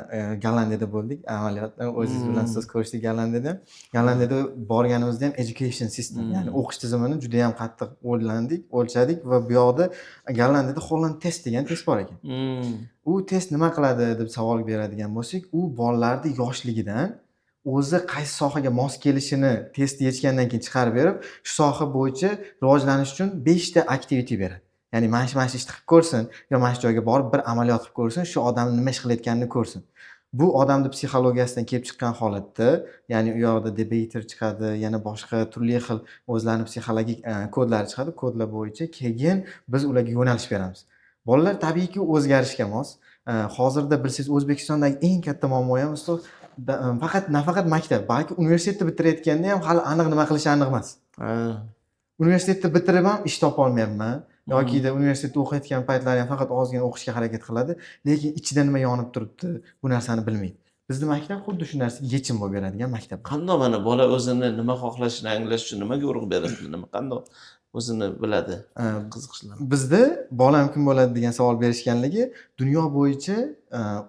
Gollandiyada bo'ldik, amaliyotda o'zingiz bilan siz ko'rishdik Gollandiyada. Gollandiyada borganimizda ham education system, ya'ni o'qish tizimini juda ham qattiq o'lchadik va bu yoqda Gollandiyada Holland test degan test bor ekan. U test nima qiladi deb savol beradigan bo'lsak, u bolalarni yoshligidan o'zi qaysi sohaga mos kelishini testni yechgandan keyin chiqarib berib, shu soha bo'yicha rivojlanish uchun 5 ta activity beradi. Ya'ni mana shu ishni qilib ko'rsin, yo mana shu joyga borib bir amaliyot qilib ko'rsin, shu odam nima ish qilayotganini ko'rsin. Bu odamni psixologiyasidan kelib chiqqan holatda, ya'ni u yoqda debater chiqadi, yana boshqa turli xil o'zlarining psixologik kodlari chiqadi, kodlar bo'yicha keyin biz ularga yo'nalish beramiz. Bolalar tabiiyki o'zgarishga mos. Hozirda bilsangiz O'zbekistondagi eng katta muammo ham nafaqat maktab, balki universitetni bitirayotganda ham hali aniq nima qilishi aniq emas. Universitetni bitirib ham ish topa olmayapman yoki universitetda o'qiyotgan paytlari ham faqat ozgina o'qishga harakat qiladi, lekin ichida nima yonib turibdi, bu narsani bilmaydi. Bizning maktab xuddi shu narsaga yechim bo'lib beradigan maktab. Qandoq mana bola o'zini nima xohlashini anglash uchun nimaga urg'u beradi, nima qandoq o'zini biladi, qiziqishlar. Bizda bolam kim bo'ladi degan savol berishganligi, dunyo bo'yicha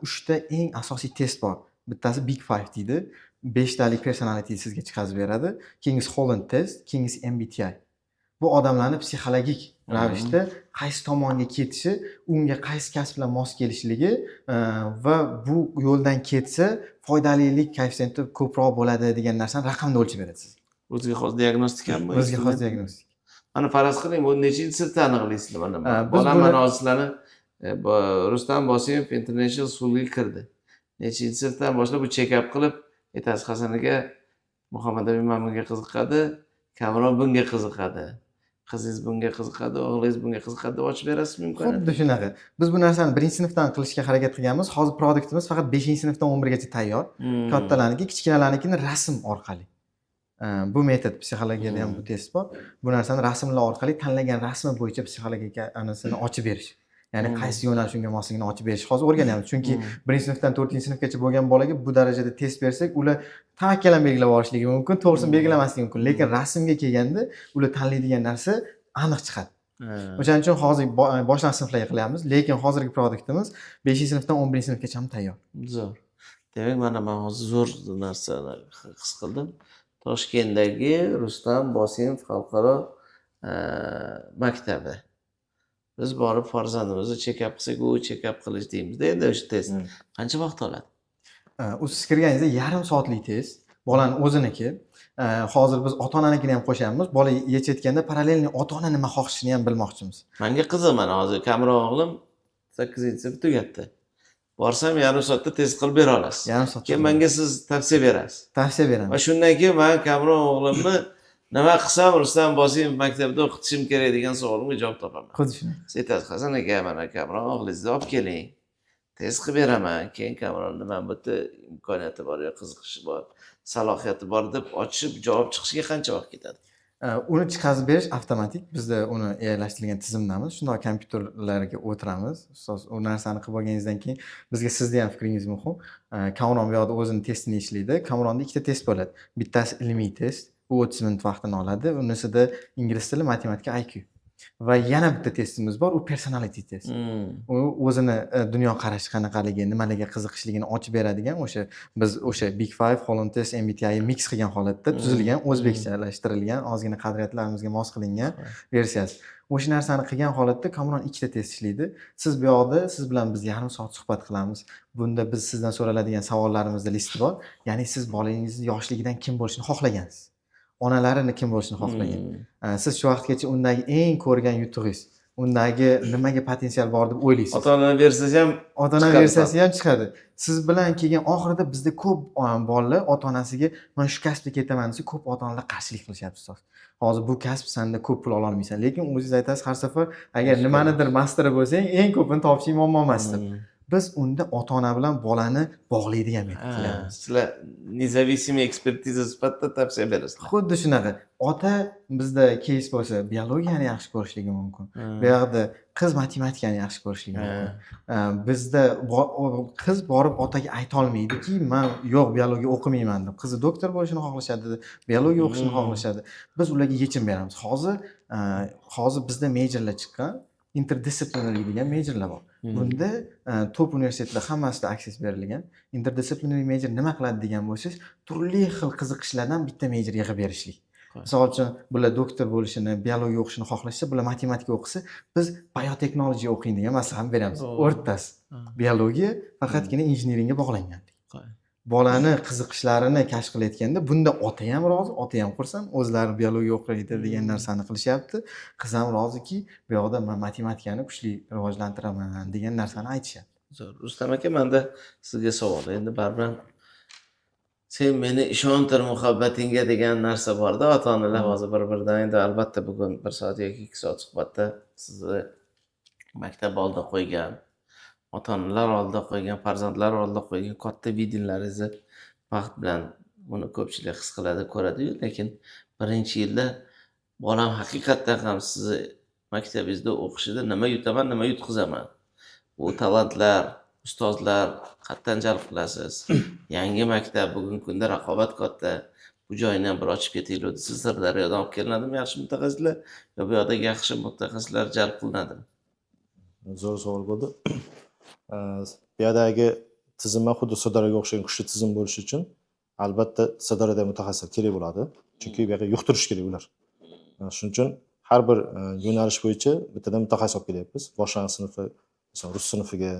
3 ta eng asosiy test bor. Bittasi Big 5 deydi. 5 talik personality sizga chiqarib beradi. Keyingisi Holland test, keyingisi MBTI. Bu odamlarni psixologik ravishda qaysi tomonga ketishi, unga qaysi kasb bilan mos kelishligi va bu yo'ldan ketsa foydalilik koeffitsiyenti ko'proq bo'ladi degan narsani raqamda o'lchab beradi sizga. O'ziga xos diagnostikami? O'ziga xos diagnostik. Mana faraz qiling, bu nechinchi sinfda aniqlaysizlar mana. Bolam mana hozirlarni Rustam Bosimov International Schoolga kirdi. Nechinchi sinfdan boshlab bu check-up qilib, aytasiz Hasan aka, Muhammad Amin bunga qiziqadi, Kamron bunga qiziqadi. Qizingiz bunga qiziqadi, o'g'lingiz bunga qiziqadi deb ochib berasiz mumkin. Xuddi shunaqa. Biz bu narsani 1-sinfdan qilishga harakat qilganmiz. Hozir produktimiz faqat 5-sinfdan 11gacha tayyor. Kattalarniki, kichkinalarnikini rasm orqali. Bu metod psixologiyada ham bu test bor. Bu narsani rasmlar orqali tanlagan rasmi bo'yicha psixologik anasini ochib berish. Ya'ni qaysi yo'nalish unga mosligini ochib berish hozir o'rganyapmiz. Chunki 1-sinfdan 4-sinfgacha bo'lgan bolaga bu darajada test bersak, ular tavakkalan belgilab olishligi mumkin, to'g'risini belgilamasligi mumkin. Lekin rasmga kelganda ular tanlaydigan narsa aniq chiqadi. O'shaning uchun hozir boshlang'ich sinflarga qilyapmiz, lekin hozirgi produktimiz 5-sinfdan 11-sinfgacha ham tayyor. Zo'r. Demak, mana men hozir zo'r narsani his qildim. Toshkentdagi Rustam Bosimov xalqaro maktabi. Biz borib farzandimizni check-up qilsak, u check-up qilish deymizda, endi o'sha test qancha vaqt oladi? Siz kirganingizda yarim soatlik test, bolaning o'ziniki. Hozir biz ota-onanikini ham qo'shamiz. Bola yechayotganda parallelni ota-ona nima xohishini ham bilmoqchimiz. Menga qiziq, mana hozir Kamron o'g'lim 8-sinf tugatdi. Borsam yarim soatda test qilib bera olasiz. Yarim soat. Keyin menga siz tavsiya berasiz. Tavsiya beraman. Va shundan keyin men Kamron o'g'limni nima qilsam Rustam Bosimov maktabida o'qitishim kerak degan savolimga javob topaman. Xuddi shunday. Siz aytasiz, Hasan aka, mana Kamron o'g'lingizni olib keling. Test qilib beraman. Keyin Kamronni men bu yerda imkoniyati bor, yo qiziqishi bor, salohiyati bor deb ochib javob chiqishiga qancha vaqt ketadi? Uni chiqarib berish avtomatik. Bizda uni erlashtirilgan tizimdamiz. Shunday kompyuterlarga o'tiramiz. Ustoz, u narsani qilib olganingizdan keyin bizga sizning ham fikringiz muhim. Kamron bu yoqda o'zining testini ishlaydi. Kamronda ikkita test bo'ladi. Bittasi ilmiy test. Bu 30 minut vaqtini oladi. Unisida ingliz tili, matematika, IQ. Va yana bitta testimiz bor, u personality test. U o'zini dunyoqarashi qanaqaligi, nimalarga qiziqishligini ochib beradigan biz o'sha Big 5, Holland test, MBTI mix qilgan holatda tuzilgan, o'zbekchalashtirilgan, ozgina qadriyatlarimizga mos qilingan versiyasi. O'sha narsani qilgan holatda Kamron ikkita test ishlaydi. Siz bu yoqda siz bilan biz yarim soat suhbat qilamiz. Bunda biz sizdan so'raladigan savollarimizda listi bor. Ya'ni siz bolangizni yoshligidan kim bo'lishini xohlagansiz. Onalarini kim bo'lishini xohlagan. Siz shu vaqtgacha undagi eng ko'rgan yutug'ingiz, undagi nimaga potensial bor deb o'ylaysiz. Ota-ona versiyasi ham chiqadi. Siz bilan kelgan oxirida bizda ko'p bolalar ota-onasiga men shu kasbga ketaman desa, ko'p ota-onalar qarshilik qilishyapti ustoz. Hozir bu kasb senda ko'p pul ola olmaysan, lekin o'zingiz aytasiz har safar agar nimanidir masteri bo'lsang, eng ko'pini topishing muammo emas deb. biz unda ota-ona bilan bolani bog'laydigan metod qilyapmiz. Sizlar независимый ekspertiza sifatida tavsiya berasizlar. Xuddi shunaqa. Ota bizda keys bo'lsa biologiyani yaxshi ko'rishligi mumkin. Bu yoqda qiz matematikani yaxshi ko'rishligi mumkin. Bizda qiz borib otaga ayta olmaydiki, men yo'q biologiya o'qimayman deb. Qizi doktor bo'lishini xohlashadi, biologiya o'qishni xohlashadi. Biz ularga yechim beramiz. Hozir bizda majorlar chiqqan, interdisciplinary degan majorlar bor. Bunda top universitetlar hammasida access berilgan. Interdisciplinary major nima qiladi degan bo'lsangiz, turli xil qiziqishlardan bitta major yig'ib berishlik. Misol uchun, bular doktor bo'lishini, biologiya o'qishini xohlashsa, bular matematika o'qisa, biz biotechnology o'qing degan maslahat beramiz. O'rtasi. Biologiya faqatgina injineringga bog'langan. Bolani qiziqishlarini kashf qilayotganda bunda ota ham rozi, ota ham xursand, o'zlari biologiya o'qiydi degan narsani qilishyapti. Qiz ham roziki, bu yoqda men matematikani kuchli rivojlantiraman degan narsani aytishyapti. Zo'r. Rustam aka, menda sizga savol. Endi baribir sen meni ishontir muhabbatingga degan narsa bor-da, ota-onalar hozir bir-biridan endi albatta bugun 1 soat yoki 2 soat suhbatda sizni maktab oldida qo'ygan, ota-onalar oldida qo'ygan, farzandlar oldida qo'ygan katta videolaringizni vaqt bilan buni ko'pchilik his qiladi, ko'radi-yu, lekin birinchi yilda bolam haqiqatdan ham sizni maktabingizda o'qishida nima yutaman, nima yutqizaman. Bu talantlar, ustozlar qatdan jalb qilasiz. Yangi maktab, bugungi kunda raqobat katta. Bu joyni ham bir ochib ketaylik. Siz Sirdaryodan olib kelinadimi yaxshi mutaxassislar yo bu yoqdagi yaxshi mutaxassislar jalb qilinadimi? Zo'r savol bo'ldi. Bu yerdagi tizimlar xuddi Sirdaryoga o'xshagan kuchli tizim bo'lishi uchun albatta Sirdaryoda mutaxassislar kerak bo'ladi. Chunki bu yerga yuqtirish kerak ular. Shuning uchun har bir yo'nalish bo'yicha bittadan mutaxassis olib kelyapmiz. Boshlang'ich sinfda, masalan, rus sinfiga,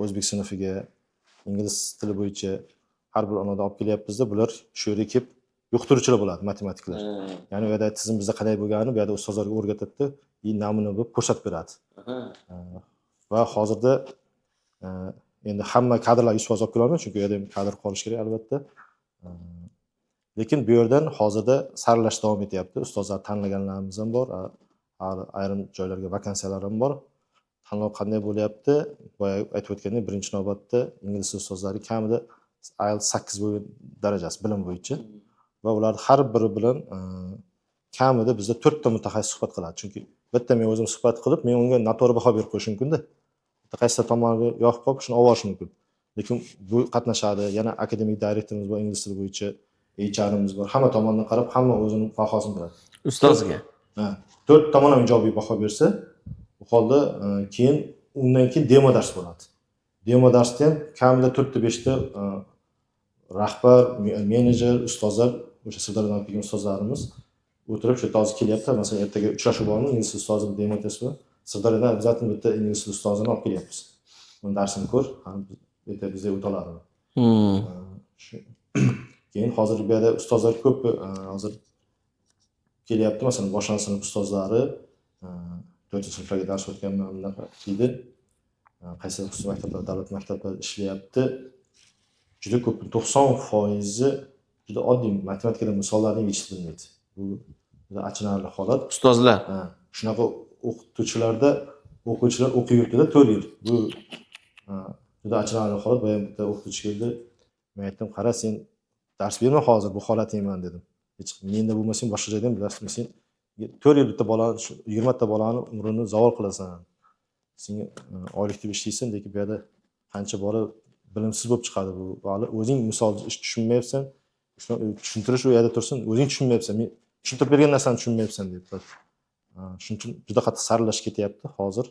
o'zbek sinfiga, ingliz tili bo'yicha har bir onadan olib kelyapmizda, bular shu yerga kelib yuqtiruvchilar bo'ladi, matematiklar. Ya'ni bu yerda tizim bizda qanday bo'lganini bu yerda ustozlarga o'rgatadi, namuna bo'lib ko'rsatib beradi. Va hozirda endi hamma kadrlar 100% olib kela olmaydi, chunki u yerda ham kadr qolish kerak albatta. Lekin bu yerdan hozirda saralash davom etyapti. Ustozlar tanlaganlarimiz ham bor, ayrim joylarga vakansiyalar ham bor. Tanlov qanday bo'lyapti? Boya aytib o'tgandek, birinchi navbatda ingliz ustozlari kamida IELTS 8 darajasi bilim bo'yicha va ular har biri bilan kamida bizda 4 ta mutaxassis suhbat qiladi. Chunki bitta men o'zim suhbat qilib, men unga noto'g'ri baho berib qo'yishim mumkin-da. Qaysi tomoniga yoqib qolib shuni olib olish mumkin. Lekin bu qatnashadi. Yana akademik direktorimiz bor, ingliz tili bo'yicha HR'imiz bor. Hamma tomondan qarab, hamma o'zining bahosini beradi. Ustozga. 4 tomon ham ijobiy baho bersa, bu holda undan keyin demo dars bo'ladi. Demo darsda ham kamida 4 ta 5 ta rahbar, menejer, ustozlar, o'sha Sirdaryodan kelgan ustozlarimiz o'tirib shu hozir kelyapti. Masalan, ertaga uchrashuv bormi, ingliz ustozi demo test bilan. Sirdaryodan обязательно bitta ingliz ustozini olib kelyapmiz. Uni darsini ko'r, bitta bizga o'ta oladi. Keyin hozir bu yerda ustozlar ko'p hozir kelyapti. Masalan, boshlang'ich sinf ustozlari 4-sinflarga dars o'tganman bunaqa deydi. Qaysi xususiy maktablar, davlat maktablarida ishlayapti. Juda ko'p, 90% juda oddiy matematikadan misollarni yechib bilmaydi. Bu juda achinarli holat. Ustozlar. Shunaqa o'qituvchilarda o'quvchilar o'qib yurtida 4 yil. Bu juda achinarli holat. Bu ham bitta o'qituvchi keldi. Men aytdim, "Qara, sen dars berma hozir, bu holatingman" dedim. Hech menda bo'lmasang boshqa joyda ham bilasizmi, sen 4 yil bitta bolani, 20 ta bolani umrini zavol qilasan. Sen oylik deb ishlaysan, lekin bu yerda qancha bola bilimsiz bo'lib chiqadi bu. Hali o'zing misol tushunmayapsan, tushuntirish u yerda tursin, o'zing tushunmayapsan. Men tushuntirib bergan narsani tushunmayapsan debdilar. Shuning uchun juda qattiq saralash ketyapti hozir.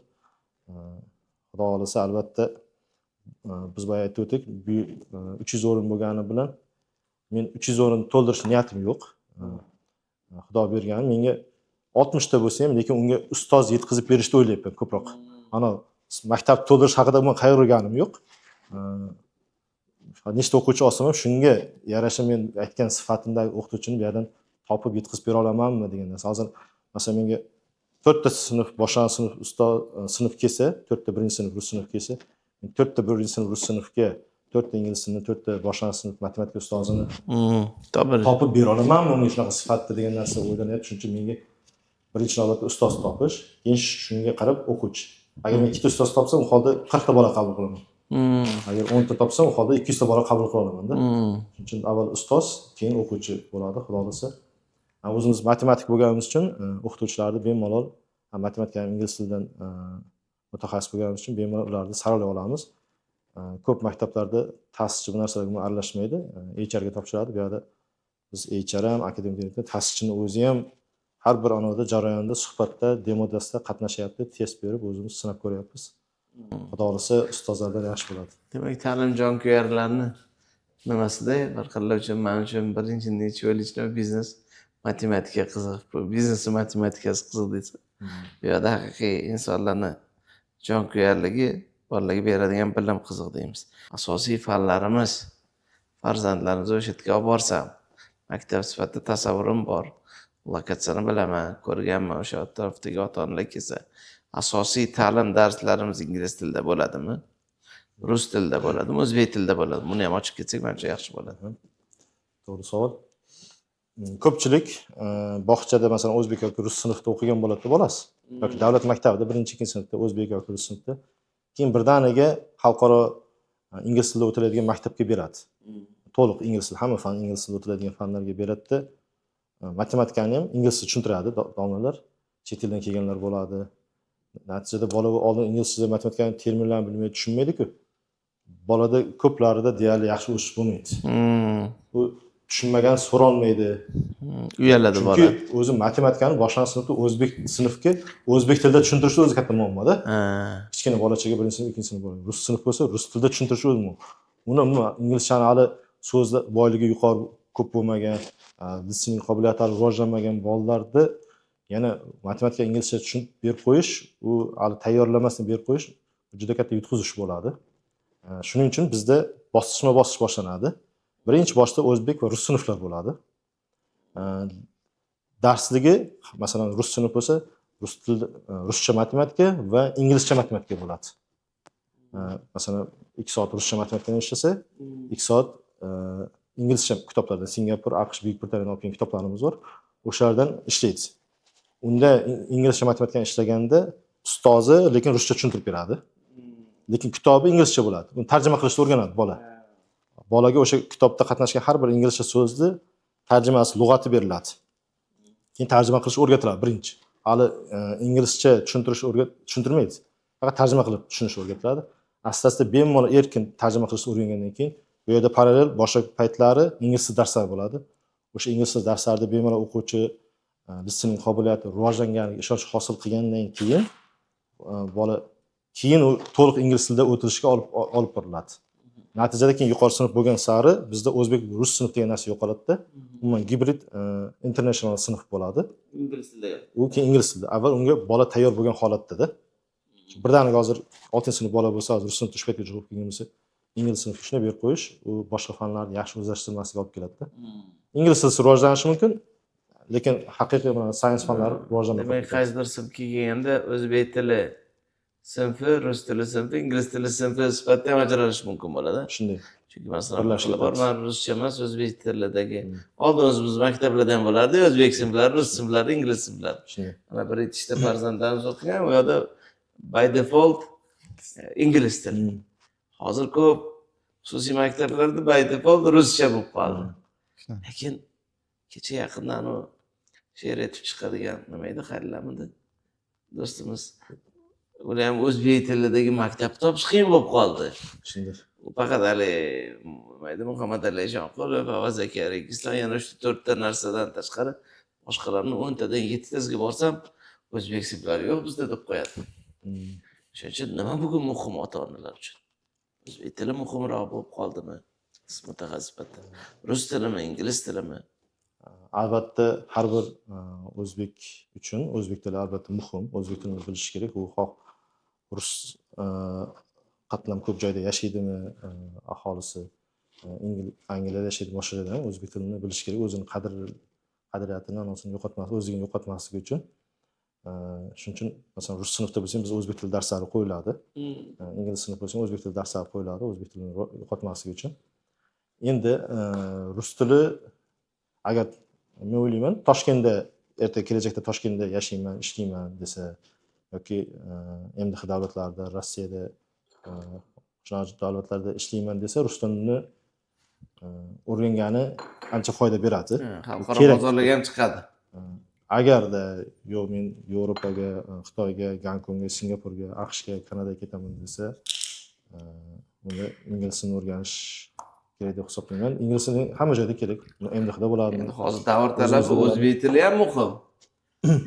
Xudo xolasa albatta biz boya aytib o'tdik, 300 o'rin bo'lgani bilan men 300 o'rin to'ldirish niyatim yo'q. Xudo bergani menga 60 ta bo'lsa ham, lekin unga ustoz yetkazib berishni o'ylayapman ko'proq. Ana maktab to'ldirish haqida men qayg'urganim yo'q. Nechta o'quvchi olsam ham shunga yarasha men aytgan sifatimdagi o'qituvchini bu yerdan topib yetkazib bera olamanmi degan narsa. Hozir masalan menga 4 ta sinf, boshlang'ich sinf ustoz sinf kelsa, 4 ta birinchi sinf rus sinf kelsa, 4 ta birinchi sinf rus sinfga, 4 ta ingliz sinfi, 4 ta boshlang'ich sinf matematika ustozini topib bera olamanmi unga shunaqa sifatda degan narsa o'ylanyapti. Shuning uchun menga birinchi navbatda ustoz topish, keyin shunga qarab o'quvchi. Agar men 2 ta ustoz topsam, u holda 40 ta bola qabul qilaman. Agar 10 ta topsam, u holda 200 ta bola qabul qila olaman-da. Hmm. Shuning uchun avval ustoz, keyin o'quvchi bo'ladi, xudo xolasa. O'zimiz matematik bo'lganimiz uchun o'qituvchilarni bemalol matematika ham ingliz tilidan mutaxassis bo'lganimiz uchun bemalol ularni saralay olamiz. Ko'p maktablarda ta'sischi bu narsalarga aralashmaydi. HR ga topshiradi. Bu yerda biz HR ham, akademik direktor, ta'sischining o'zi ham har bir anavda jarayonda, suhbatda, demo darsda qatnashyapti, test berib o'zimiz sinab ko'ryapmiz. Xudo xolasa ustozlardan yaxshi bo'ladi. Demak, ta'lim jonkuyarlarni nimasida bir xillar uchun men uchun birinchi necha yil ichida biznes matematika qiziq, biznes matematikasi qiziq desa. Bu yerda haqiqiy insonlarni jonkuyarligi, bolalarga beradigan bilim qiziq deymiz. Asosiy fanlarimiz farzandlarimizni o'sha yerga olib borsam, maktab sifatida tasavvurim bor. Lokatsiyani bilaman, ko'rganman, o'sha atrofdagi ota-onalar kelsa. Asosiy ta'lim darslarimiz ingliz tilida bo'ladimi? Rus tilida bo'ladimi? O'zbek tilida bo'ladimi? Buni ham ochib ketsak, menimcha yaxshi bo'ladi. To'g'ri savol. Ko'pchilik bog'chada masalan o'zbek yoki rus sinfida o'qigan bo'ladi bolasi. Yoki davlat maktabida 1-2 sinfda o'zbek yoki rus sinfda. Keyin birdaniga xalqaro ingliz tilida o'tiladigan maktabga beradi. To'liq ingliz tili, hamma fan ingliz tilida o'tiladigan fanlarga beradi. Matematikani ham ingliz tilida tushuntiradi domlalar. Chet eldan kelganlar bo'ladi. Natijada bola oldin ingliz tilida matematikani terminlarni bilmaydi, tushunmaydi-ku. Bolada ko'plarida deyarli yaxshi o'sish bo'lmaydi. Bu tushunmagan so'rolmaydi. Uyaladi bola. Chunki o'zi matematikani boshlang'ich sinfda o'zbek sinfga o'zbek tilida tushuntirish o'zi katta muammo-da. Kichkina bolachaga 1-sinf, 2-sinf bo'ladi. Rus sinf bo'lsa, rus tilida tushuntirish o'zi muammo. Uni inglizchani hali so'zlar boyligi yuqori ko'p bo'lmagan, listening qobiliyatlari rivojlanmagan bolalarni yana matematika inglizcha tushunib berib qo'yish, u hali tayyorlamasdan berib qo'yish juda katta yutqizish bo'ladi. Shuning uchun bizda bosqichma-bosqich boshlanadi. Birinchi boshda o'zbek va rus sinflar bo'ladi. Darsligi masalan rus sinf bo'lsa, rus tilida ruscha matematika va inglizcha matematika bo'ladi. Masalan 2 soat ruscha matematikani ishlasa, 2 soat inglizcha kitoblardan Singapur, AQSh, Buyuk Britaniyadan olgan kitoblarimiz bor. O'shalardan ishlaydi. Unda inglizcha matematikani ishlaganda ustozi lekin ruscha tushuntirib beradi. Lekin kitobi inglizcha bo'ladi. Uni tarjima qilishni o'rganadi bola. Bolaga o'sha kitobda qatnashgan har bir inglizcha so'zni tarjimasi, lug'ati beriladi. Keyin tarjima qilish o'rgatiladi birinchi. Hali inglizcha tushuntirmaydi. Faqat tarjima qilib tushunish o'rgatiladi. Asta-asta bemalol erkin tarjima qilishni o'rgangandan keyin bu yerda parallel boshqa paytlari ingliz tili darslari bo'ladi. O'sha ingliz tili darslarida bemalol o'quvchi listening qobiliyati rivojlanganiga ishonch hosil qilgandan keyin bola keyin u to'liq ingliz tilida o'tirishga olib boriladi. Natijada keyin yuqori sinf bo'lgan sari bizda o'zbek rus sinf degan narsa yo'qoladi-da. Umuman gibrid international sinf bo'ladi. Ingliz tilida. U keyin ingliz tilida. Avval unga bola tayyor bo'lgan holatda-da. Birdaniga hozir 6-sinf bola bo'lsa, hozir rus sinfda shu paytga jo'g'ib kelgan bo'lsa, ingliz sinfga shunday berib qo'yish, u boshqa fanlarni yaxshi o'zlashtirmasligiga olib keladi-da. Ingliz tili rivojlanishi mumkin, lekin haqiqiy science fanlari rivojlanmaydi. Demak, qaysidir sinfga kelganda o'zbek tili sinfi, rus tili sinfi, ingliz tili sinfi sifatida ham ajralishi mumkin bo'ladi. Shunday. Chunki masalan, men ruscha emas, o'zbek tilidagi oldin o'zimiz maktablarda ham bo'lardi, o'zbek sinflari, rus sinflari, ingliz sinflari. Shunday. Mana bir yetishta farzandlarimiz o'qigan, u yerda by default ingliz tili. Hozir ko'p xususiy maktablarda by default ruscha bo'lib qoldi. Lekin kecha yaqindan u she'r aytib chiqadigan nima edi, xayollamidi do'stimiz. Ular ham o'zbek tilidagi maktab topish qiyin bo'lib qoldi. Shunday. U faqat hali Muhammad Ali Eshonqulov va Zakariya Registon yana 3-4 ta narsadan tashqari boshqalarni 10 tadan 7 tasiga borsam o'zbek sinflari yo'q bizda deb qo'yadi. Shuning uchun nima bugun muhim ota-onalar uchun? O'zbek tili muhimroq bo'lib qoldimi? Siz mutaxassis sifatida. Rus tilimi, ingliz tilimi? Albatta har bir o'zbek uchun o'zbek tili albatta muhim. O'zbek tilini bilish kerak. U xoh rus qatlam ko'p joyda yashaydimi, aholisi Angliyada yashaydi, boshqa joyda ham o'zbek tilini bilish kerak. O'zini qadriyatini, anosini yo'qotmaslik, o'zligini yo'qotmasligi uchun. Shuning uchun masalan rus sinfda bo'lsang biz o'zbek tili darslari qo'yiladi. Ingliz sinf bo'lsa o'zbek tili darslari qo'yiladi, o'zbek tilini yo'qotmasligi uchun. Endi rus tili agar men o'ylayman, Toshkentda kelajakda Toshkentda yashayman, ishlayman desa yoki MDH davlatlarida, Rossiyada shunaqa davlatlarda ishlayman desa, rus tilini o'rgangani ancha foyda beradi. Xalqaro Kerak. bozorlarga ham chiqadi. Agarda yo'q men Yevropaga, Xitoyga, Gonkongga, Singapurga, AQShga, Kanadaga ketaman desa, unda ingliz tilini o'rganish kerak deb hisoblayman. Ingliz tili hamma joyda kerak. MDHda bo'ladimi? Endi hozir davr talabi o'zbek tili ham muhim.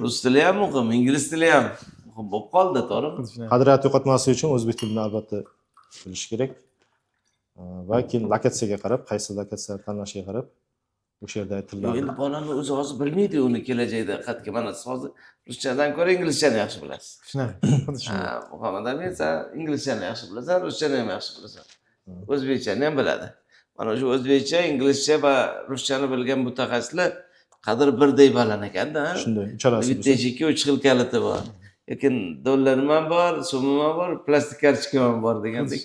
Rus tili ham muhim, ingliz tili ham muhim bo'lib qoldi, to'g'rimi? Qadriyat yo'qotmaslik uchun o'zbek tilini albatta bilish kerak. Va keyin lokatsiyaga qarab, qaysi lokatsiya tanlashiga qarab o'sha yerda Yo'q, tillarni endi bolani o'zi hozir bilmaydi uni kelajakda qatga. Mana siz hozir ruschadan ko'ra inglizchani yaxshi bilasiz. Shunaqa. Xuddi shunday. Muhammad Amin, sen inglizchani yaxshi bilasan, ruschani ham yaxshi bilasan. O'zbekchani ham biladi. Mana shu o'zbekcha, inglizcha va ruschani bilgan mutaxassislar qadri birday baland ekanda. shunday uchalasi Bitta eshikka 3 xil kaliti bor. Lekin dollarim ham bor, so'mim ham bor, plastik kartochkam ham bor degandek.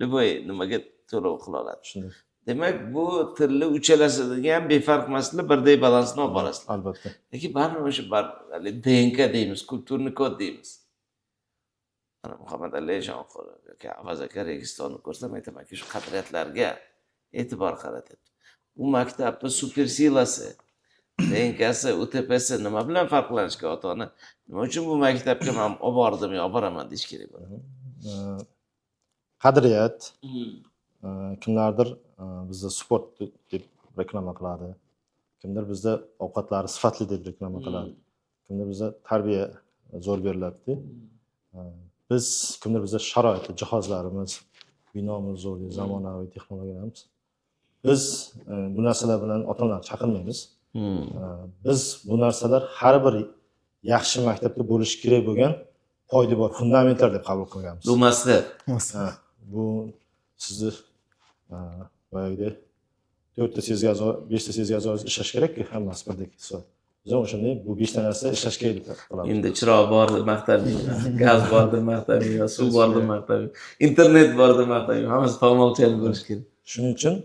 Любой nimaga to'lov qila oladi. shunday. Demak, bu tilni uchalasiga ham befarq emaslar, birday balansni olib borasizlar. Albatta. Lekin baribir o'sha DNK deymiz, kulturni kod deymiz. Mana Muhammad Ali Jonqul yoki Avaz aka Registonni ko'rsam aytamanki, shu qadriyatlarga e'tibor qaratyapti. Bu maktabni supersilasi, DNKsi, UTPsi nima bilan farqlanishga ota-ona? Nima uchun bu maktabga men olib bordim yo olib boraman deyish kerak bo'ladi? Qadriyat kimlardir bizda sport deb reklama qiladi. Kimdir bizda ovqatlari sifatli deb reklama qiladi. Kimdir bizda tarbiya zo'r beriladi. Biz kimdir bizda sharoitli jihozlarimiz, binomiz zo'r, zamonaviy texnologiyalarimiz. Biz bu narsalar bilan ota-onalarni chaqirmaymiz. Biz bu narsalar har bir yaxshi maktabda bo'lishi kerak bo'lgan poydevor fundamentlar deb qabul qilganmiz. Bu maslahat. Bu sizni boyagidek 4 ta sezgazor, 5 ta sezgazor ishlash kerak-ku, hammasi birdek hisob. Biz o'shanday bu 5 ta narsa ishlash kerak deb qilamiz. Endi chiroq bor deb maqtamayman, gaz bor deb maqtamayman, suv bor deb maqtamayman, internet bor deb maqtamayman. Hammasi to'g'ri bo'lishi kerak. Shuning uchun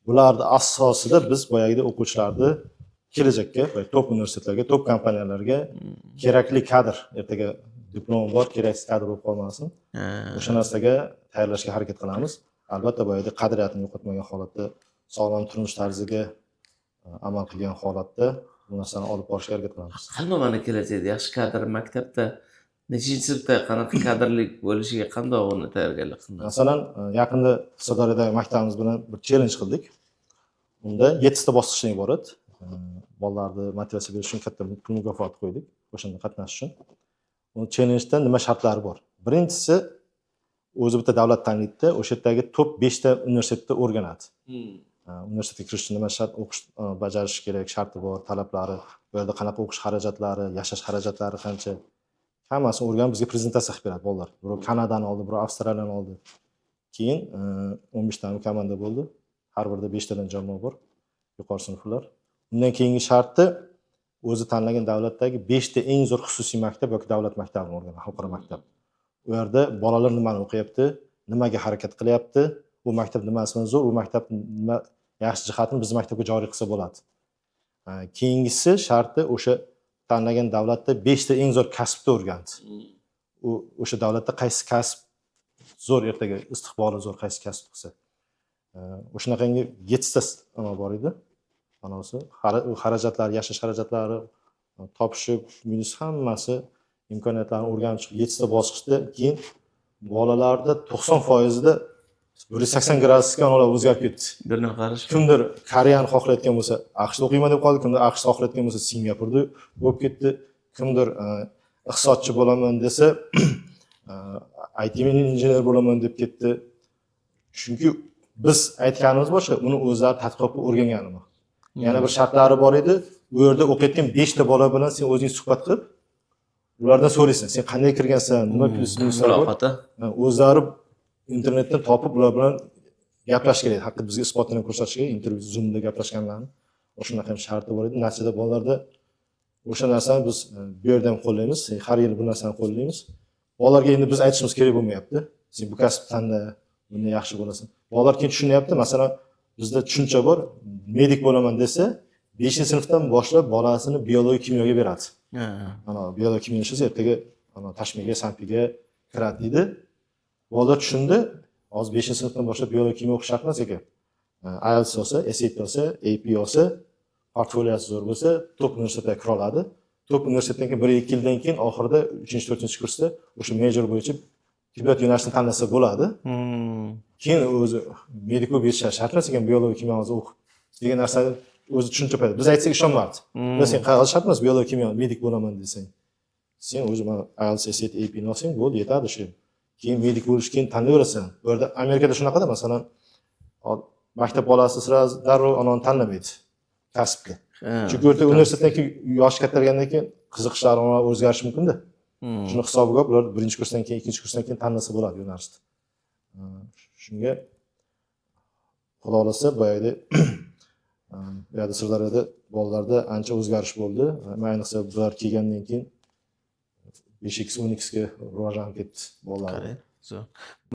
bularni asosida biz boyagidek o'quvchilarni kelajakka, top universitetlarga, top kompaniyalarga kerakli kadr, ertaga diplom bor, keraksiz kadr bo'lib qolmasin. O'sha narsaga tayyorlashga harakat qilamiz. Albatta boyagidek qadriyatni yo'qotmagan holatda, sog'lom turmush tarziga amal qilgan holatda bu narsani olib borishga harakat qilamiz. Qanday mana kelajakda yaxshi kadr maktabda nechinchi sinfda qanaqa kadrlik bo'lishiga qanday uni tayyorgarlik qildi? Masalan, yaqinda Sirdaryodagi maktabimiz bilan bir challenge qildik. Unda 7 ta bosqichdan iborat. Bolalarni motivatsiya berish uchun katta pul mukofoti qo'ydik, o'shanda qatnashish uchun. Bu challenge'da nima shartlari bor? Birinchisi, o'zi bitta davlat tanlaydida, o'sha yerdagi top 5 ta universitetda o'rganadi. Universitetga kirish uchun nima shart o'qish bajarish kerak, sharti bor, talablari, bu yerda qanaqa o'qish xarajatlari, yashash xarajatlari qancha, hammasini o'rganib bizga prezentatsiya qilib beradi bolalar. Birov Kanadani oldi, birov Avstraliyani oldi. Keyin 15 ta komanda bo'ldi. Har birida 5 tadan jamoa bor, yuqori sinflar. Undan keyingi sharti o'zi tanlagan davlatdagi 5 ta eng zo'r xususiy maktab yoki davlat maktabini o'rganadi, xalqaro maktab. U yerda bolalar nimani o'qiyapti, nimaga harakat qilyapti, bu maktab nimasidan zo'r, u maktab nima yaxshi jihatini biz maktabga joriy qilsa bo'ladi. Keyingisi sharti o'sha tanlagan davlatda 5 ta eng zo'r kasbni o'rgandi. U o'sha davlatda qaysi kasb zo'r, ertaga istiqboli zo'r qaysi kasb qilsa. O'shanaqangi 7 ta nima bor edi. Manasi xarajatlar, yashash xarajatlari, topishib, minus hammasi imkoniyatlarni o'rganib chiqib 7 ta bosqichda keyin bolalarda 90% da 180 gradusga o'zgarib ketdi. Birni qarash. Kimdir Koreyani xohlayotgan bo'lsa, AQShda o'qiyman deb qoldi, kimdir AQShda xohlayotgan bo'lsa, Singapurda bo'lib ketdi. Kimdir iqtisodchi bo'laman desa, IT injener bo'laman deb ketdi. Chunki biz aytganimiz boshqa, uni o'zlari tadqiqot qilib o'rganganimiz. Yana bir shartlari bor edi. Bu yerda o'qiyotgan 5 ta bola bilan sen o'zing suhbat qilib, ulardan so'raysan, sen qanday kirgansan, nima plyus-minuslar bor. O'zlari internetdan topib ular bilan gaplash kerak. Haqiqat bizga isbotini ko'rsatish kerak. Intervyu Zoom'da gaplashganlarni. O'shanaqa ham sharti bor edi. Natijada bolalarda o'sha narsani biz bu yerda ham qo'llaymiz. Har yil bu narsani qo'llaymiz. Bolalarga endi biz aytishimiz kerak bo'lmayapti. Sen bu kasb tanla, bunda yaxshi bo'lasan. Bolalar keyin tushunyapti. Masalan, bizda tushuncha bor. Medik bo'laman desa, 5-sinfdan boshlab bolasini biologiya, kimyoga beradi. Ana biologiya, kimyo ishlatsa, ertaga ana tashmiga, sanpiga kiradi deydi. Bolalar tushundi. hozir 5-sinfdan boshlab biologiya kimyo o'qish shart emas ekan. IELTS olsa, SAT olsa, AP olsa, portfoliosi zo'r bo'lsa, top universitetga kira oladi. Top universitetdan keyin 1-2 yildan keyin oxirida 3-4-kursda o'sha major bo'yicha tibbiyot yo'nalishini tanlasa bo'ladi. Keyin o'zi medik bo'lib yetish shart emas ekan, biologiya kimyozni o'qib degan narsani o'zi tushuncha paydo. Biz aytsak ishonmardi. Sen qayerga shart emas biologiya kimyo medik bo'laman desang. Sen o'zi mana IELTS, SAT, AP ni olsang bo'ldi, yetadi shu. Keyin medik bo'lish keyin tanlayverasan. Bu yerda Amerikada shunaqada, masalan, maktab bolasi sirasi darrov anoni tanlamaydi kasbga. Chunki o'rta universitetdan keyin yoshi kattaygandan keyin qiziqishlari o'zgarishi mumkin-da. Shuni hisobiga olib ular 1-kursdan keyin, 2-kursdan keyin tanlasa bo'ladi yo'nalishni. Shunga xudo xolasa boyagi bu yerda Sirdaryoda bolalarda ancha o'zgarish bo'ldi. Ayniqsa bular kelgandan keyin 5x 10x ga rivojlanib ketdi bolalar.